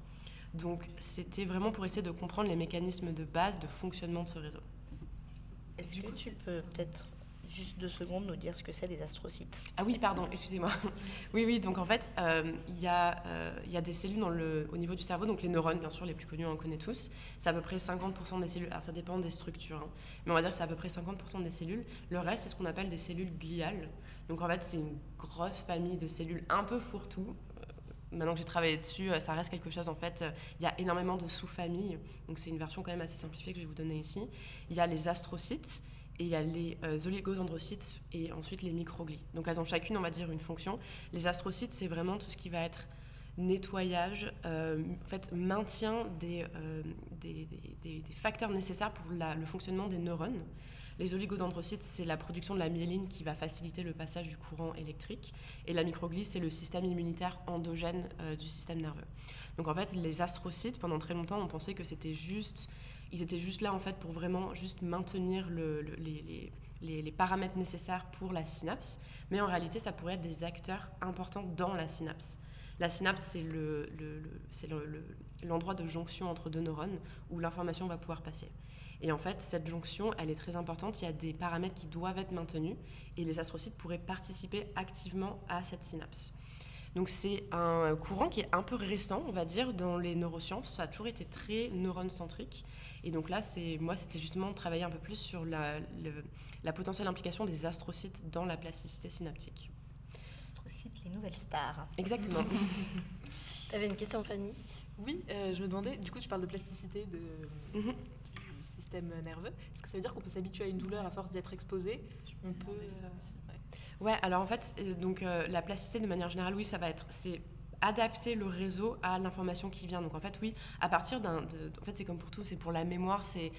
Donc, c'était vraiment pour essayer de comprendre les mécanismes de base de fonctionnement de ce réseau. Est-ce que tu peux peut-être juste 2 secondes nous dire ce que c'est des astrocytes? Ah oui, pardon, excusez-moi. Oui, donc en fait, il y a des cellules au niveau du cerveau, donc les neurones, bien sûr, les plus connus, on en connaît tous. C'est à peu près 50% des cellules. Alors ça dépend des structures, hein, mais on va dire que c'est à peu près 50% des cellules. Le reste, c'est ce qu'on appelle des cellules gliales. Donc en fait, c'est une grosse famille de cellules un peu fourre-tout. Maintenant que j'ai travaillé dessus, ça reste quelque chose, en fait, il y a énormément de sous-familles. Donc c'est une version quand même assez simplifiée que je vais vous donner ici. Il y a les astrocytes, et il y a les oligodendrocytes et ensuite les microglies. Donc elles ont chacune, on va dire, une fonction. Les astrocytes, c'est vraiment tout ce qui va être nettoyage, en fait, maintien des facteurs nécessaires pour le fonctionnement des neurones. Les oligodendrocytes, c'est la production de la myéline qui va faciliter le passage du courant électrique. Et la microglie, c'est le système immunitaire endogène du système nerveux. Donc en fait, les astrocytes, pendant très longtemps, on pensait que ils étaient juste là en fait pour vraiment juste maintenir les paramètres nécessaires pour la synapse, mais en réalité ça pourrait être des acteurs importants dans la synapse. La synapse, c'est l'endroit de jonction entre 2 neurones où l'information va pouvoir passer. Et en fait, cette jonction, elle est très importante, il y a des paramètres qui doivent être maintenus et les astrocytes pourraient participer activement à cette synapse. Donc c'est un courant qui est un peu récent, on va dire, dans les neurosciences. Ça a toujours été très neurone-centrique. Et donc là, c'était justement de travailler un peu plus sur la potentielle implication des astrocytes dans la plasticité synaptique. astrocytes, les nouvelles stars. Exactement. Tu avais une question, Fanny? Oui, je me demandais, du coup tu parles de plasticité du système nerveux. Est-ce que ça veut dire qu'on peut s'habituer à une douleur à force d'y être exposé? On peut... Ouais, alors en fait, la plasticité de manière générale, oui, c'est adapter le réseau à l'information qui vient. Donc en fait, oui, à partir en fait, c'est comme pour tout, c'est pour la mémoire, c'est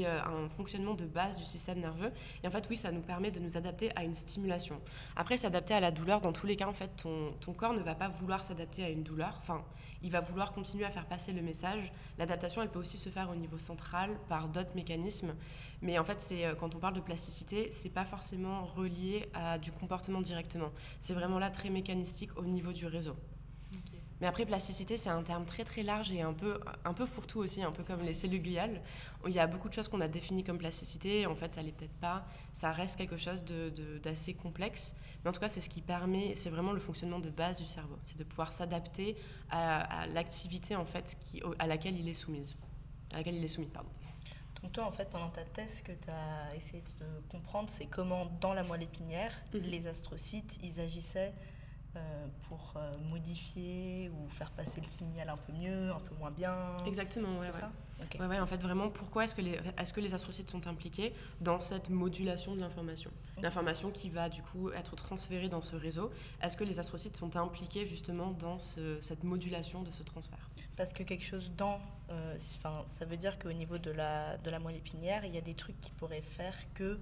un fonctionnement de base du système nerveux. Et en fait, oui, ça nous permet de nous adapter à une stimulation. Après, s'adapter à la douleur, dans tous les cas, en fait, ton corps ne va pas vouloir s'adapter à une douleur. Enfin, il va vouloir continuer à faire passer le message. L'adaptation, elle peut aussi se faire au niveau central par d'autres mécanismes. Mais en fait, quand on parle de plasticité, c'est pas forcément relié à du comportement directement. C'est vraiment là très mécanistique au niveau du réseau. Mais après, plasticité, c'est un terme très très large et un peu fourre-tout aussi, un peu comme les cellules gliales. Il y a beaucoup de choses qu'on a définies comme plasticité, en fait, ça l'est peut-être pas. Ça reste quelque chose d'assez complexe. Mais en tout cas, c'est ce qui permet, c'est vraiment le fonctionnement de base du cerveau. C'est de pouvoir s'adapter à l'activité, en fait, à laquelle il est soumis. Donc toi, en fait, pendant ta thèse, ce que tu as essayé de comprendre, c'est comment, dans la moelle épinière, les astrocytes, ils agissaient pour modifier ou faire passer le signal un peu mieux, un peu moins bien. Exactement, ouais. Ça okay. Ouais, en fait, vraiment, pourquoi est-ce que les astrocytes sont impliqués dans cette modulation de l'information? L'information qui va, du coup, être transférée dans ce réseau, est-ce que les astrocytes sont impliqués, justement, dans cette modulation de ce transfert? Parce que quelque chose ça veut dire qu'au niveau de la moelle épinière, il y a des trucs qui pourraient faire que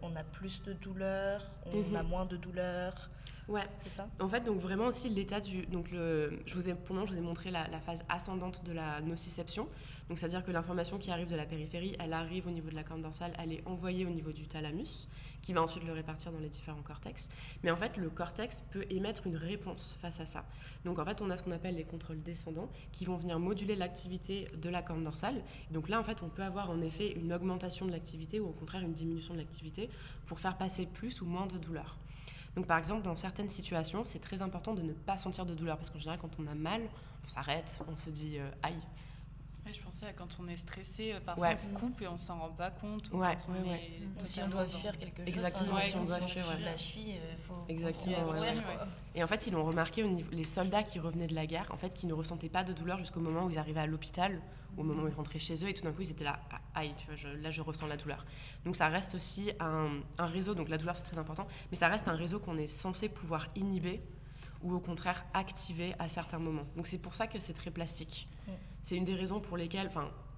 on a plus de douleur, on a moins de douleur. Ouais, c'est ça. En fait, donc vraiment aussi l'état je vous ai montré la phase ascendante de la nociception. Donc, c'est-à-dire que l'information qui arrive de la périphérie, elle arrive au niveau de la corne dorsale, elle est envoyée au niveau du thalamus, qui va ensuite le répartir dans les différents cortex. Mais en fait, le cortex peut émettre une réponse face à ça. Donc, en fait, on a ce qu'on appelle les contrôles descendants qui vont venir moduler l'activité de la corne dorsale. Donc là, en fait, on peut avoir en effet une augmentation de l'activité ou au contraire une diminution de l'activité pour faire passer plus ou moins de douleur. Donc par exemple, dans certaines situations, c'est très important de ne pas sentir de douleur parce qu'en général, quand on a mal, on s'arrête, on se dit aïe. Oui, je pensais à quand on est stressé, parfois on se coupe et on s'en rend pas compte. Ou ouais. Si on doit fuir quelque chose. Exactement, si on doit fuir la cheville, faut exactement, courir, Et en fait, ils l'ont remarqué les soldats qui revenaient de la guerre, en fait, qui ne ressentaient pas de douleur jusqu'au moment où ils arrivaient à l'hôpital, ou au moment où ils rentraient chez eux, et tout d'un coup, ils étaient là, aïe, tu vois, là, je ressens la douleur. Donc ça reste aussi un réseau, donc la douleur, c'est très important, mais ça reste un réseau qu'on est censé pouvoir inhiber ou au contraire activer à certains moments. Donc c'est pour ça que c'est très plastique. C'est une des raisons pour lesquelles,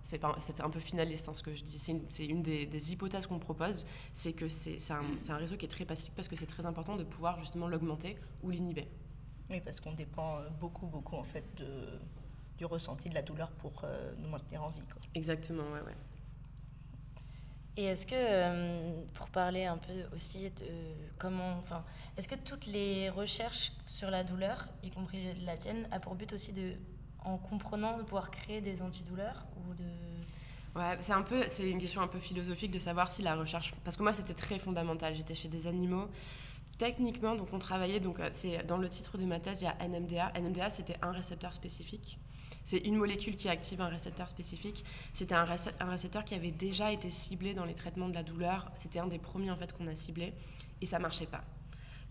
c'est un peu finaliste ce que je dis, c'est une des hypothèses qu'on propose, c'est que c'est un réseau qui est très plastique parce que c'est très important de pouvoir justement l'augmenter ou l'inhiber. Oui, parce qu'on dépend beaucoup en fait du ressenti de la douleur pour nous maintenir en vie, quoi. Exactement, ouais. Et est-ce que, pour parler un peu aussi de est-ce que toutes les recherches sur la douleur, y compris la tienne, a pour but aussi en comprenant, de pouvoir créer des antidouleurs ou de... Ouais, c'est une question un peu philosophique de savoir si la recherche... Parce que moi, c'était très fondamental. J'étais chez des animaux. Techniquement, donc on travaillait, c'est dans le titre de ma thèse, il y a NMDA. NMDA, c'était un récepteur spécifique. C'est une molécule qui active un récepteur spécifique. C'était un récepteur qui avait déjà été ciblé dans les traitements de la douleur. C'était un des premiers en fait qu'on a ciblé et ça marchait pas.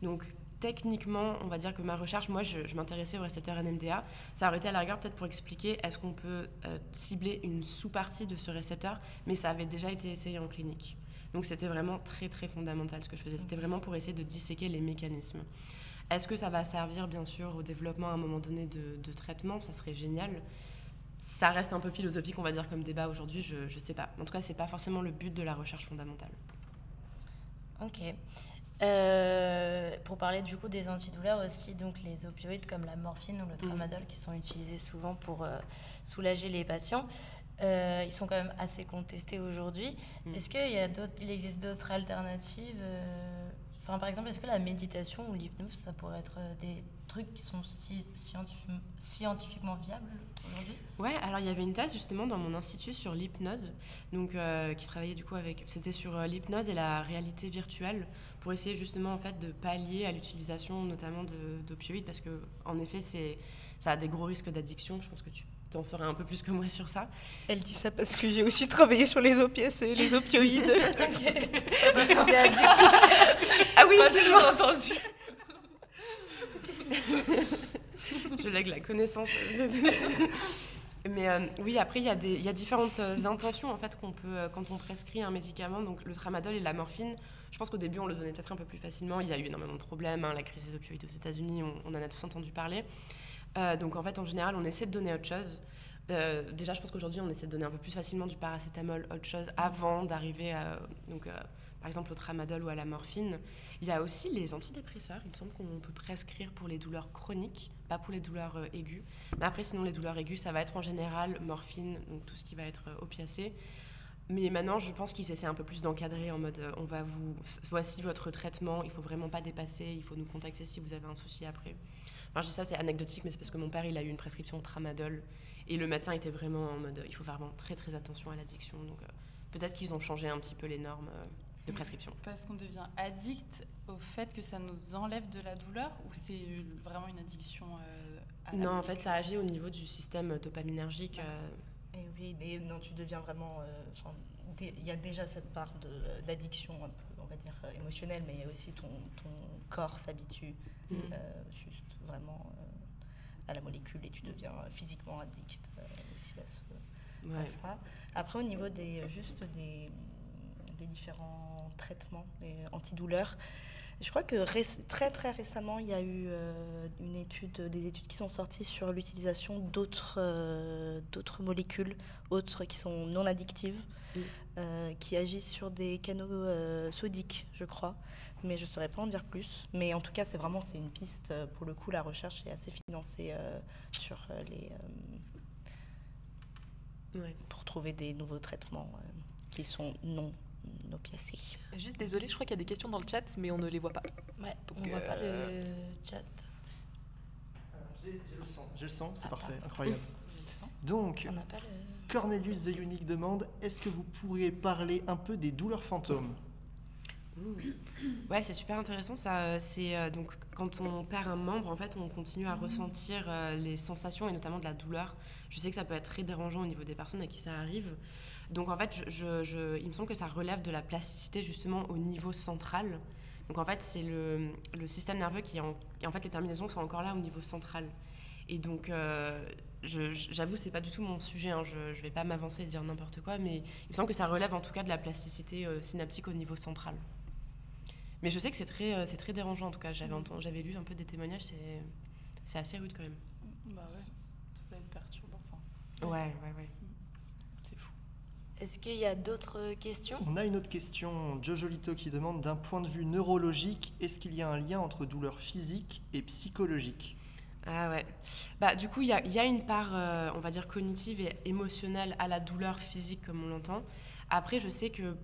Donc techniquement, on va dire que ma recherche, moi, je m'intéressais au récepteur NMDA. Ça aurait été à la rigueur peut-être pour expliquer est-ce qu'on peut cibler une sous-partie de ce récepteur, mais ça avait déjà été essayé en clinique. Donc c'était vraiment très très fondamental ce que je faisais. C'était vraiment pour essayer de disséquer les mécanismes. Est-ce que ça va servir, bien sûr, au développement à un moment donné de traitement? Ça serait génial. Ça reste un peu philosophique, on va dire, comme débat aujourd'hui, je ne sais pas. En tout cas, ce n'est pas forcément le but de la recherche fondamentale. Ok. Pour parler du coup des antidouleurs aussi, donc les opioïdes comme la morphine ou le tramadol qui sont utilisés souvent pour soulager les patients, ils sont quand même assez contestés aujourd'hui. Est-ce qu'il existe d'autres alternatives par exemple, est-ce que la méditation ou l'hypnose, ça pourrait être des trucs qui sont scientifiquement viables aujourd'hui? Ouais, alors il y avait une thèse justement dans mon institut sur l'hypnose, donc qui travaillait du coup c'était sur l'hypnose et la réalité virtuelle pour essayer justement en fait de pallier à l'utilisation notamment d'opioïdes parce que en effet ça a des gros risques d'addiction. Je pense que tu t'en saurais un peu plus que moi sur ça. Elle dit ça parce que j'ai aussi travaillé sur les opiacés et les opioïdes. Parce que t'es addict. Ah oui, pas entendu. Je lègue la connaissance. Mais oui, après, il y a différentes intentions en fait qu'on peut, quand on prescrit un médicament. Donc le tramadol et la morphine, je pense qu'au début, on le donnait peut-être un peu plus facilement. Il y a eu énormément de problèmes, la crise des opioïdes aux États-Unis, on en a tous entendu parler. Donc en fait, en général, on essaie de donner autre chose. Déjà, je pense qu'aujourd'hui, on essaie de donner un peu plus facilement du paracétamol, autre chose, avant d'arriver par exemple au tramadol ou à la morphine. Il y a aussi les antidépresseurs. Il me semble qu'on peut prescrire pour les douleurs chroniques, pas pour les douleurs aiguës. Mais après, sinon, les douleurs aiguës, ça va être en général morphine, donc tout ce qui va être opiacé. Mais maintenant, je pense qu'ils essaient un peu plus d'encadrer en mode voici votre traitement, il faut vraiment pas dépasser, il faut nous contacter si vous avez un souci après. Enfin, je dis ça, c'est anecdotique, mais c'est parce que mon père, il a eu une prescription de tramadol et le médecin était vraiment en mode il faut faire vraiment très très attention à l'addiction. Donc peut-être qu'ils ont changé un petit peu les normes de prescription. Parce qu'on devient addict au fait que ça nous enlève de la douleur ou c'est vraiment une addiction Non, en fait, ça agit au niveau du système dopaminergique. Et oui, non, tu deviens vraiment... Il y a déjà cette part d'addiction, un peu, on va dire, émotionnelle, mais il y a aussi ton corps s'habitue juste vraiment à la molécule et tu deviens physiquement addict aussi à ça. Après, au niveau des différents traitements antidouleurs, je crois que très très récemment, il y a eu des études qui sont sorties sur l'utilisation d'autres molécules, autres qui sont non addictives, qui agissent sur des canaux sodiques, je crois. Mais je ne saurais pas en dire plus. Mais en tout cas, c'est une piste. Pour le coup, la recherche est assez financée pour trouver des nouveaux traitements qui sont non opiacés. Juste désolée, je crois qu'il y a des questions dans le chat, mais on ne les voit pas. Ouais, donc, on voit pas le chat. J'ai le son, c'est parfait, incroyable. Donc, On n'a pas le... Cornelius The Unique demande, est-ce que vous pourriez parler un peu des douleurs fantômes ? Ouais, c'est super intéressant ça. C'est donc quand on perd un membre, en fait, on continue à ressentir les sensations et notamment de la douleur. Je sais que ça peut être très dérangeant au niveau des personnes à qui ça arrive. Donc en fait, il me semble que ça relève de la plasticité justement au niveau central. Donc en fait, c'est le système nerveux en fait, les terminaisons sont encore là au niveau central. Et donc, j'avoue, c'est pas du tout mon sujet. Hein. Je vais pas m'avancer et dire n'importe quoi, mais il me semble que ça relève en tout cas de la plasticité synaptique au niveau central. Mais je sais que c'est très dérangeant en tout cas. J'avais lu un peu des témoignages, c'est assez rude quand même. Bah ouais, ça peut être perturbant. Ouais. C'est fou. Est-ce qu'il y a d'autres questions ? On a une autre question, Jojo Lito qui demande, d'un point de vue neurologique, est-ce qu'il y a un lien entre douleur physique et psychologique ? Ah ouais. Bah, du coup, il y a une part, on va dire, cognitive et émotionnelle à la douleur physique, comme on l'entend. Après, je sais que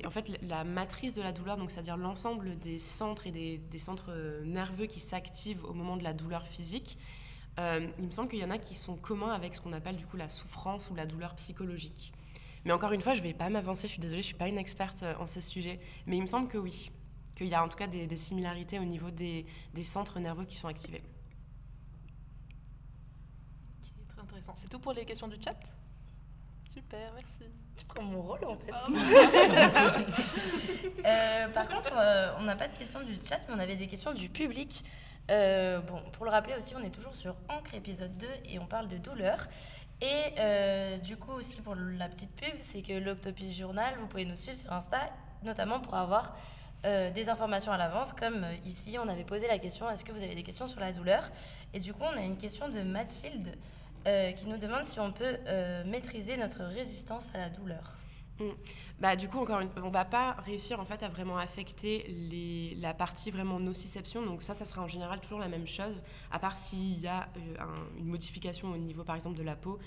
en fait, la matrice de la douleur, donc c'est-à-dire l'ensemble des centres et des centres nerveux qui s'activent au moment de la douleur physique, il me semble qu'il y en a qui sont communs avec ce qu'on appelle du coup la souffrance ou la douleur psychologique. Mais encore une fois, je ne vais pas m'avancer, je suis désolée, je ne suis pas une experte en ce sujet, mais il me semble que oui, qu'il y a en tout cas des similarités au niveau des centres nerveux qui sont activés. Ok, très intéressant. C'est tout pour les questions du chat ? Super, merci. Tu prends mon rôle en fait. Par contre, on n'a pas de questions du chat, mais on avait des questions du public. Pour le rappeler aussi, on est toujours sur Ancre épisode 2 et on parle de douleur. Et du coup aussi pour la petite pub, c'est que l'Octopus Journal, vous pouvez nous suivre sur Insta, notamment pour avoir des informations à l'avance. Comme ici, on avait posé la question, est-ce que vous avez des questions sur la douleur ? Et du coup, on a une question de Mathilde qui nous demande si on peut maîtriser notre résistance à la douleur. Bah, du coup, on va pas réussir en fait à vraiment affecter la partie vraiment nociception. Donc ça sera en général toujours la même chose, à part s'il y a une modification au niveau, par exemple, de la peau.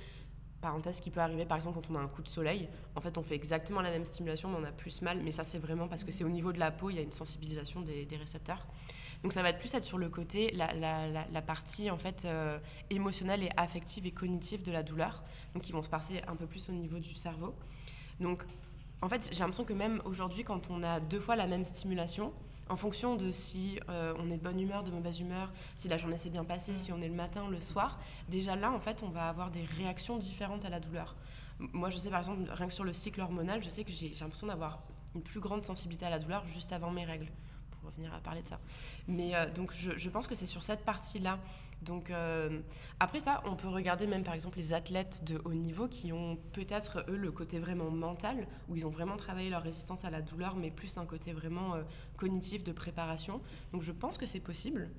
Parenthèse qui peut arriver, par exemple, quand on a un coup de soleil. En fait, on fait exactement la même stimulation, mais on a plus mal. Mais ça, c'est vraiment parce que c'est au niveau de la peau, il y a une sensibilisation des récepteurs. Donc ça va plus être sur le côté, la partie en fait émotionnelle et affective et cognitive de la douleur. Donc qui vont se passer un peu plus au niveau du cerveau. Donc en fait, j'ai l'impression que même aujourd'hui, quand on a 2 fois la même stimulation, en fonction de si on est de bonne humeur, de mauvaise humeur, si la journée s'est bien passée, si on est le matin, le soir, déjà là, en fait, on va avoir des réactions différentes à la douleur. Moi, je sais par exemple, rien que sur le cycle hormonal, je sais que j'ai l'impression d'avoir une plus grande sensibilité à la douleur juste avant mes règles. pour revenir à parler de ça. Mais donc je pense que c'est sur cette partie-là. Donc après ça, on peut regarder même par exemple les athlètes de haut niveau qui ont peut-être eux le côté vraiment mental, où ils ont vraiment travaillé leur résistance à la douleur, mais plus un côté vraiment cognitif de préparation. Donc je pense que c'est possible.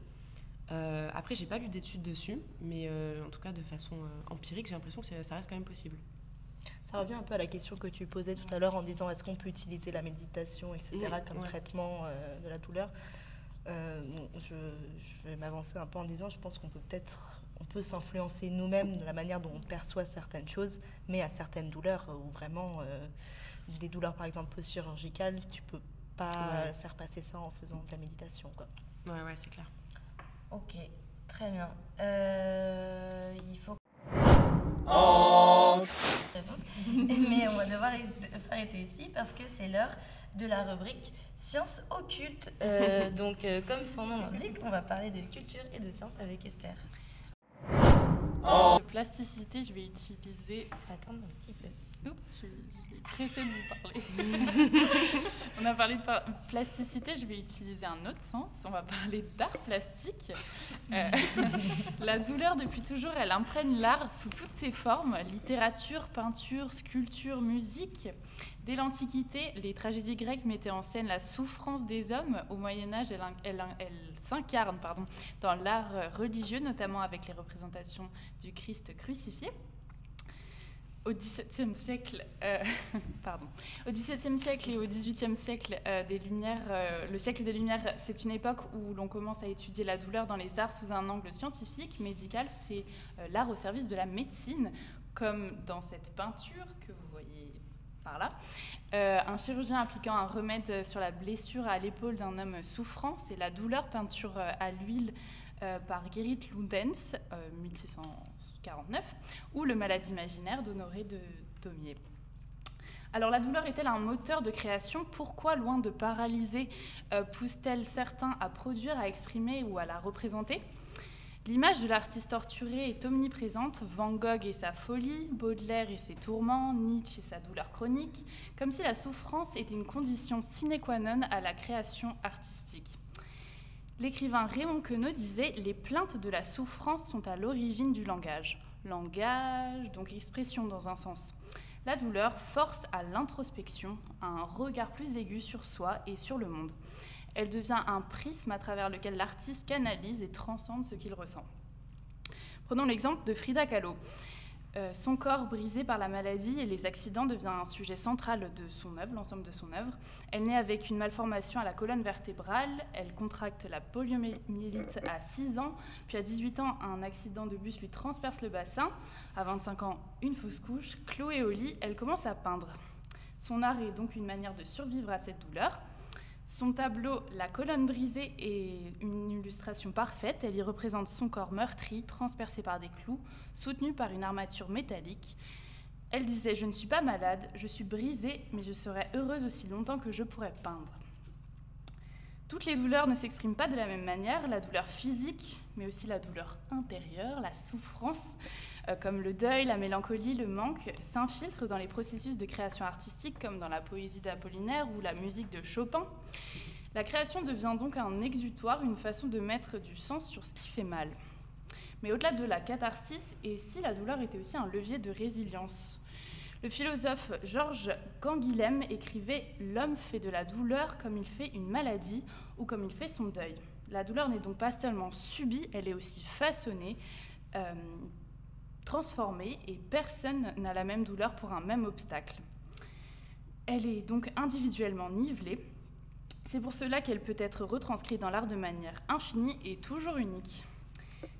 Après, j'ai pas lu d'études dessus, mais en tout cas de façon empirique, j'ai l'impression que ça reste quand même possible. Ça revient un peu à la question que tu posais tout à l'heure en disant est-ce qu'on peut utiliser la méditation, etc. comme traitement de la douleur. Je vais m'avancer un peu en disant je pense qu'on peut s'influencer nous-mêmes de la manière dont on perçoit certaines choses, mais à certaines douleurs où vraiment des douleurs par exemple post-chirurgicales, tu peux pas faire passer ça en faisant de la méditation, quoi. Ouais, c'est clair. Ok, très bien. Il faut mais on va devoir s'arrêter ici parce que c'est l'heure de la rubrique sciences occultes. Donc, comme son nom l'indique, on va parler de culture et de sciences avec Esther. De plasticité, je vais utiliser... Attends un petit peu. Oups, je suis pressée de vous parler. On a parlé de plasticité, je vais utiliser un autre sens. On va parler d'art plastique. La douleur, depuis toujours, elle imprègne l'art sous toutes ses formes. Littérature, peinture, sculpture, musique. Dès l'Antiquité, les tragédies grecques mettaient en scène la souffrance des hommes. Au Moyen-Âge, elle s'incarne dans l'art religieux, notamment avec les représentations du Christ crucifié. Au XVIIe siècle, au XVIIe siècle et au XVIIIe siècle le siècle des Lumières, c'est une époque où l'on commence à étudier la douleur dans les arts sous un angle scientifique, médical. C'est l'art au service de la médecine, comme dans cette peinture que vous voyez par là. Un chirurgien appliquant un remède sur la blessure à l'épaule d'un homme souffrant, c'est la douleur, peinture à l'huile par Gerrit Lundens, 1649, ou Le malade imaginaire d'Honoré de Daumier. Alors la douleur est-elle un moteur de création? Pourquoi, loin de paralyser, pousse-t-elle certains à produire, à exprimer ou à la représenter? L'image de l'artiste torturé est omniprésente, Van Gogh et sa folie, Baudelaire et ses tourments, Nietzsche et sa douleur chronique, comme si la souffrance était une condition sine qua non à la création artistique. L'écrivain Raymond Queneau disait « Les plaintes de la souffrance sont à l'origine du langage. Langage, donc expression dans un sens. La douleur force à l'introspection, à un regard plus aigu sur soi et sur le monde. Elle devient un prisme à travers lequel l'artiste canalise et transcende ce qu'il ressent. » Prenons l'exemple de Frida Kahlo. Son corps brisé par la maladie et les accidents devient un sujet central de son œuvre, l'ensemble de son œuvre. Elle naît avec une malformation à la colonne vertébrale, elle contracte la poliomyélite à 6 ans, puis à 18 ans, un accident de bus lui transperce le bassin. À 25 ans, une fausse couche, clouée au lit, elle commence à peindre. Son art est donc une manière de survivre à cette douleur. Son tableau « La colonne brisée » est une illustration parfaite. Elle y représente son corps meurtri, transpercé par des clous, soutenu par une armature métallique. Elle disait « Je ne suis pas malade, je suis brisée, mais je serai heureuse aussi longtemps que je pourrai peindre. » Toutes les douleurs ne s'expriment pas de la même manière. La douleur physique, mais aussi la douleur intérieure, la souffrance, comme le deuil, la mélancolie, le manque, s'infiltrent dans les processus de création artistique, comme dans la poésie d'Apollinaire ou la musique de Chopin. La création devient donc un exutoire, une façon de mettre du sens sur ce qui fait mal. Mais au-delà de la catharsis, et si la douleur était aussi un levier de résilience? Le philosophe Georges Canguilhem écrivait « L'homme fait de la douleur comme il fait une maladie ou comme il fait son deuil. La douleur n'est donc pas seulement subie, elle est aussi façonnée, transformée, et personne n'a la même douleur pour un même obstacle. Elle est donc individuellement nivelée. C'est pour cela qu'elle peut être retranscrite dans l'art de manière infinie et toujours unique. »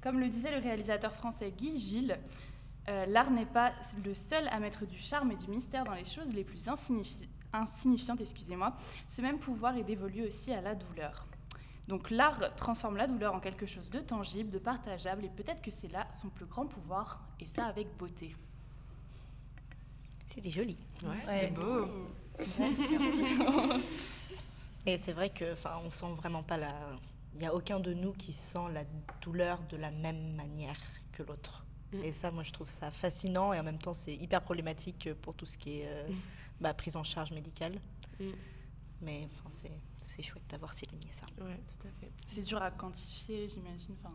Comme le disait le réalisateur français Guy Gilles, l'art n'est pas le seul à mettre du charme et du mystère dans les choses les plus insignifiantes. Ce même pouvoir est dévolu aussi à la douleur. Donc l'art transforme la douleur en quelque chose de tangible, de partageable, et peut-être que c'est là son plus grand pouvoir, et ça avec beauté. C'était joli. Ouais, c'était beau. Et c'est vrai que, on sent vraiment pas il n'y a aucun de nous qui sent la douleur de la même manière que l'autre. Et ça, moi, je trouve ça fascinant, et en même temps, c'est hyper problématique pour tout ce qui est prise en charge médicale. Mais c'est c'est chouette d'avoir souligné ça. Ouais, tout à fait. C'est dur à quantifier, j'imagine. Enfin,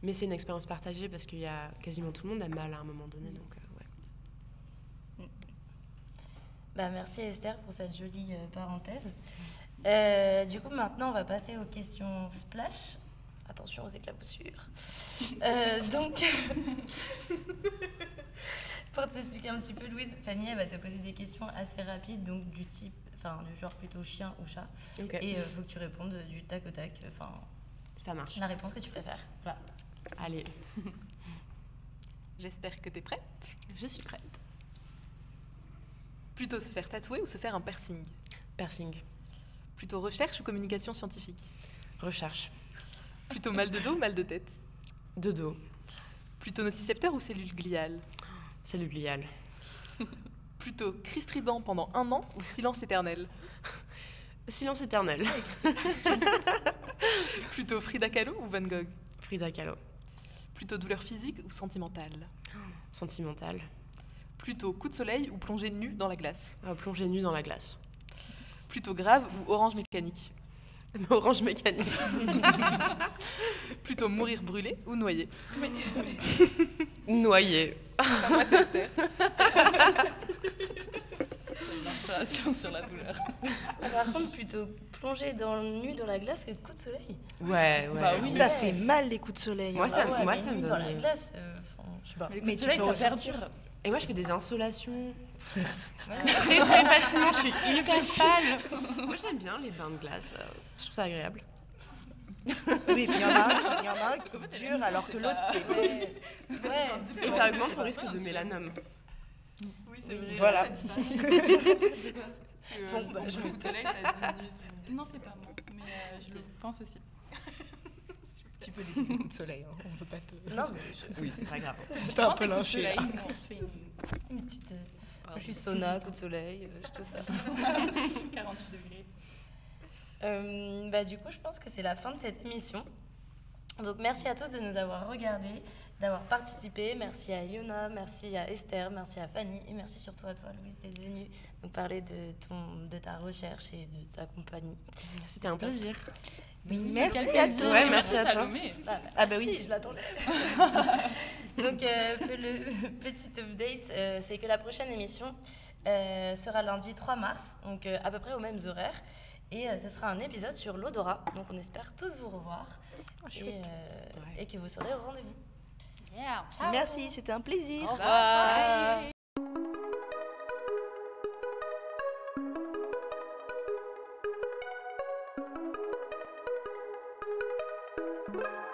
Mais c'est une expérience partagée parce qu'il y a quasiment tout le monde a mal à un moment donné. Donc, ouais. Bah, merci Esther pour cette jolie parenthèse. Du coup, maintenant, on va passer aux questions splash. Attention aux éclaboussures. Donc, pour t'expliquer un petit peu, Louise, Fanny, elle va te poser des questions assez rapides, donc du type, enfin, du genre plutôt chien ou chat. Ok. Et il faut que tu répondes du tac au tac, enfin, Ça marche. la réponse que tu préfères. Voilà. Allez, J'espère que t'es prête. je suis prête. Plutôt se faire tatouer ou se faire un piercing? Piercing. Plutôt recherche ou communication scientifique? Recherche. Plutôt mal de dos ou mal de tête? De dos. Plutôt nocicepteur ou cellule gliale? Cellule gliale. Plutôt cri strident pendant 1 an ou silence éternel? Silence éternel. Plutôt Frida Kahlo ou Van Gogh? Frida Kahlo. Plutôt douleur physique ou sentimentale? Sentimentale. Plutôt coup de soleil ou plongée nue dans la glace? Plonger nu dans la glace. Plutôt grave ou orange mécanique? Orange mécanique. Plutôt mourir brûlé ou noyé? Noyé. Moi, c'est Esther. une inspiration sur la douleur. Par contre, plutôt plonger nu dans la glace que coup de soleil. Ouais, ouais. Bah oui. Ça fait mal les coups de soleil. Moi, hein. ça- ouais, moi, mais ça me nu donne- dans la glace, je sais pas. Mais tu peux ça ressortir. perdure. Et moi, je fais des insolations. Ouais, Très, très facilement. Je suis hyper pâle. Moi, j'aime bien les bains de glace. Je trouve ça agréable. Oui, puis il y en a un qui dure alors que l'autre c'est. ouais. Et ça augmente ton risque de mélanome. Oui, c'est vrai. Voilà. Bon, bah, je coup de soleil, ça diminue. Non, c'est pas moi, mais je le pense aussi. Tu peux décider coup de soleil, hein. On veut pas te. Non, mais Oui, c'est pas grave. T'es un peu lynché là. On se fait une petite. Je suis sauna, coup de soleil, tout ça. 48 degrés. Bah, du coup, je pense que c'est la fin de cette émission. Donc, merci à tous de nous avoir regardés, d'avoir participé. Merci à Iona, merci à Esther, merci à Fanny et merci surtout à toi, Louise, d'être venue nous parler de ta recherche et de ta compagnie. C'était un plaisir. Merci Quel à plaisir. tous. Ouais, merci à toi. Salomé. Ah bah oui. Merci, je l'attendais. Donc, le petit update, c'est que la prochaine émission sera lundi 3 mars, donc à peu près aux mêmes horaires. Et ce sera un épisode sur l'odorat. Donc, on espère tous vous revoir et que vous serez au rendez-vous. Yeah. Merci, c'était un plaisir. Au revoir. Bye. Au revoir.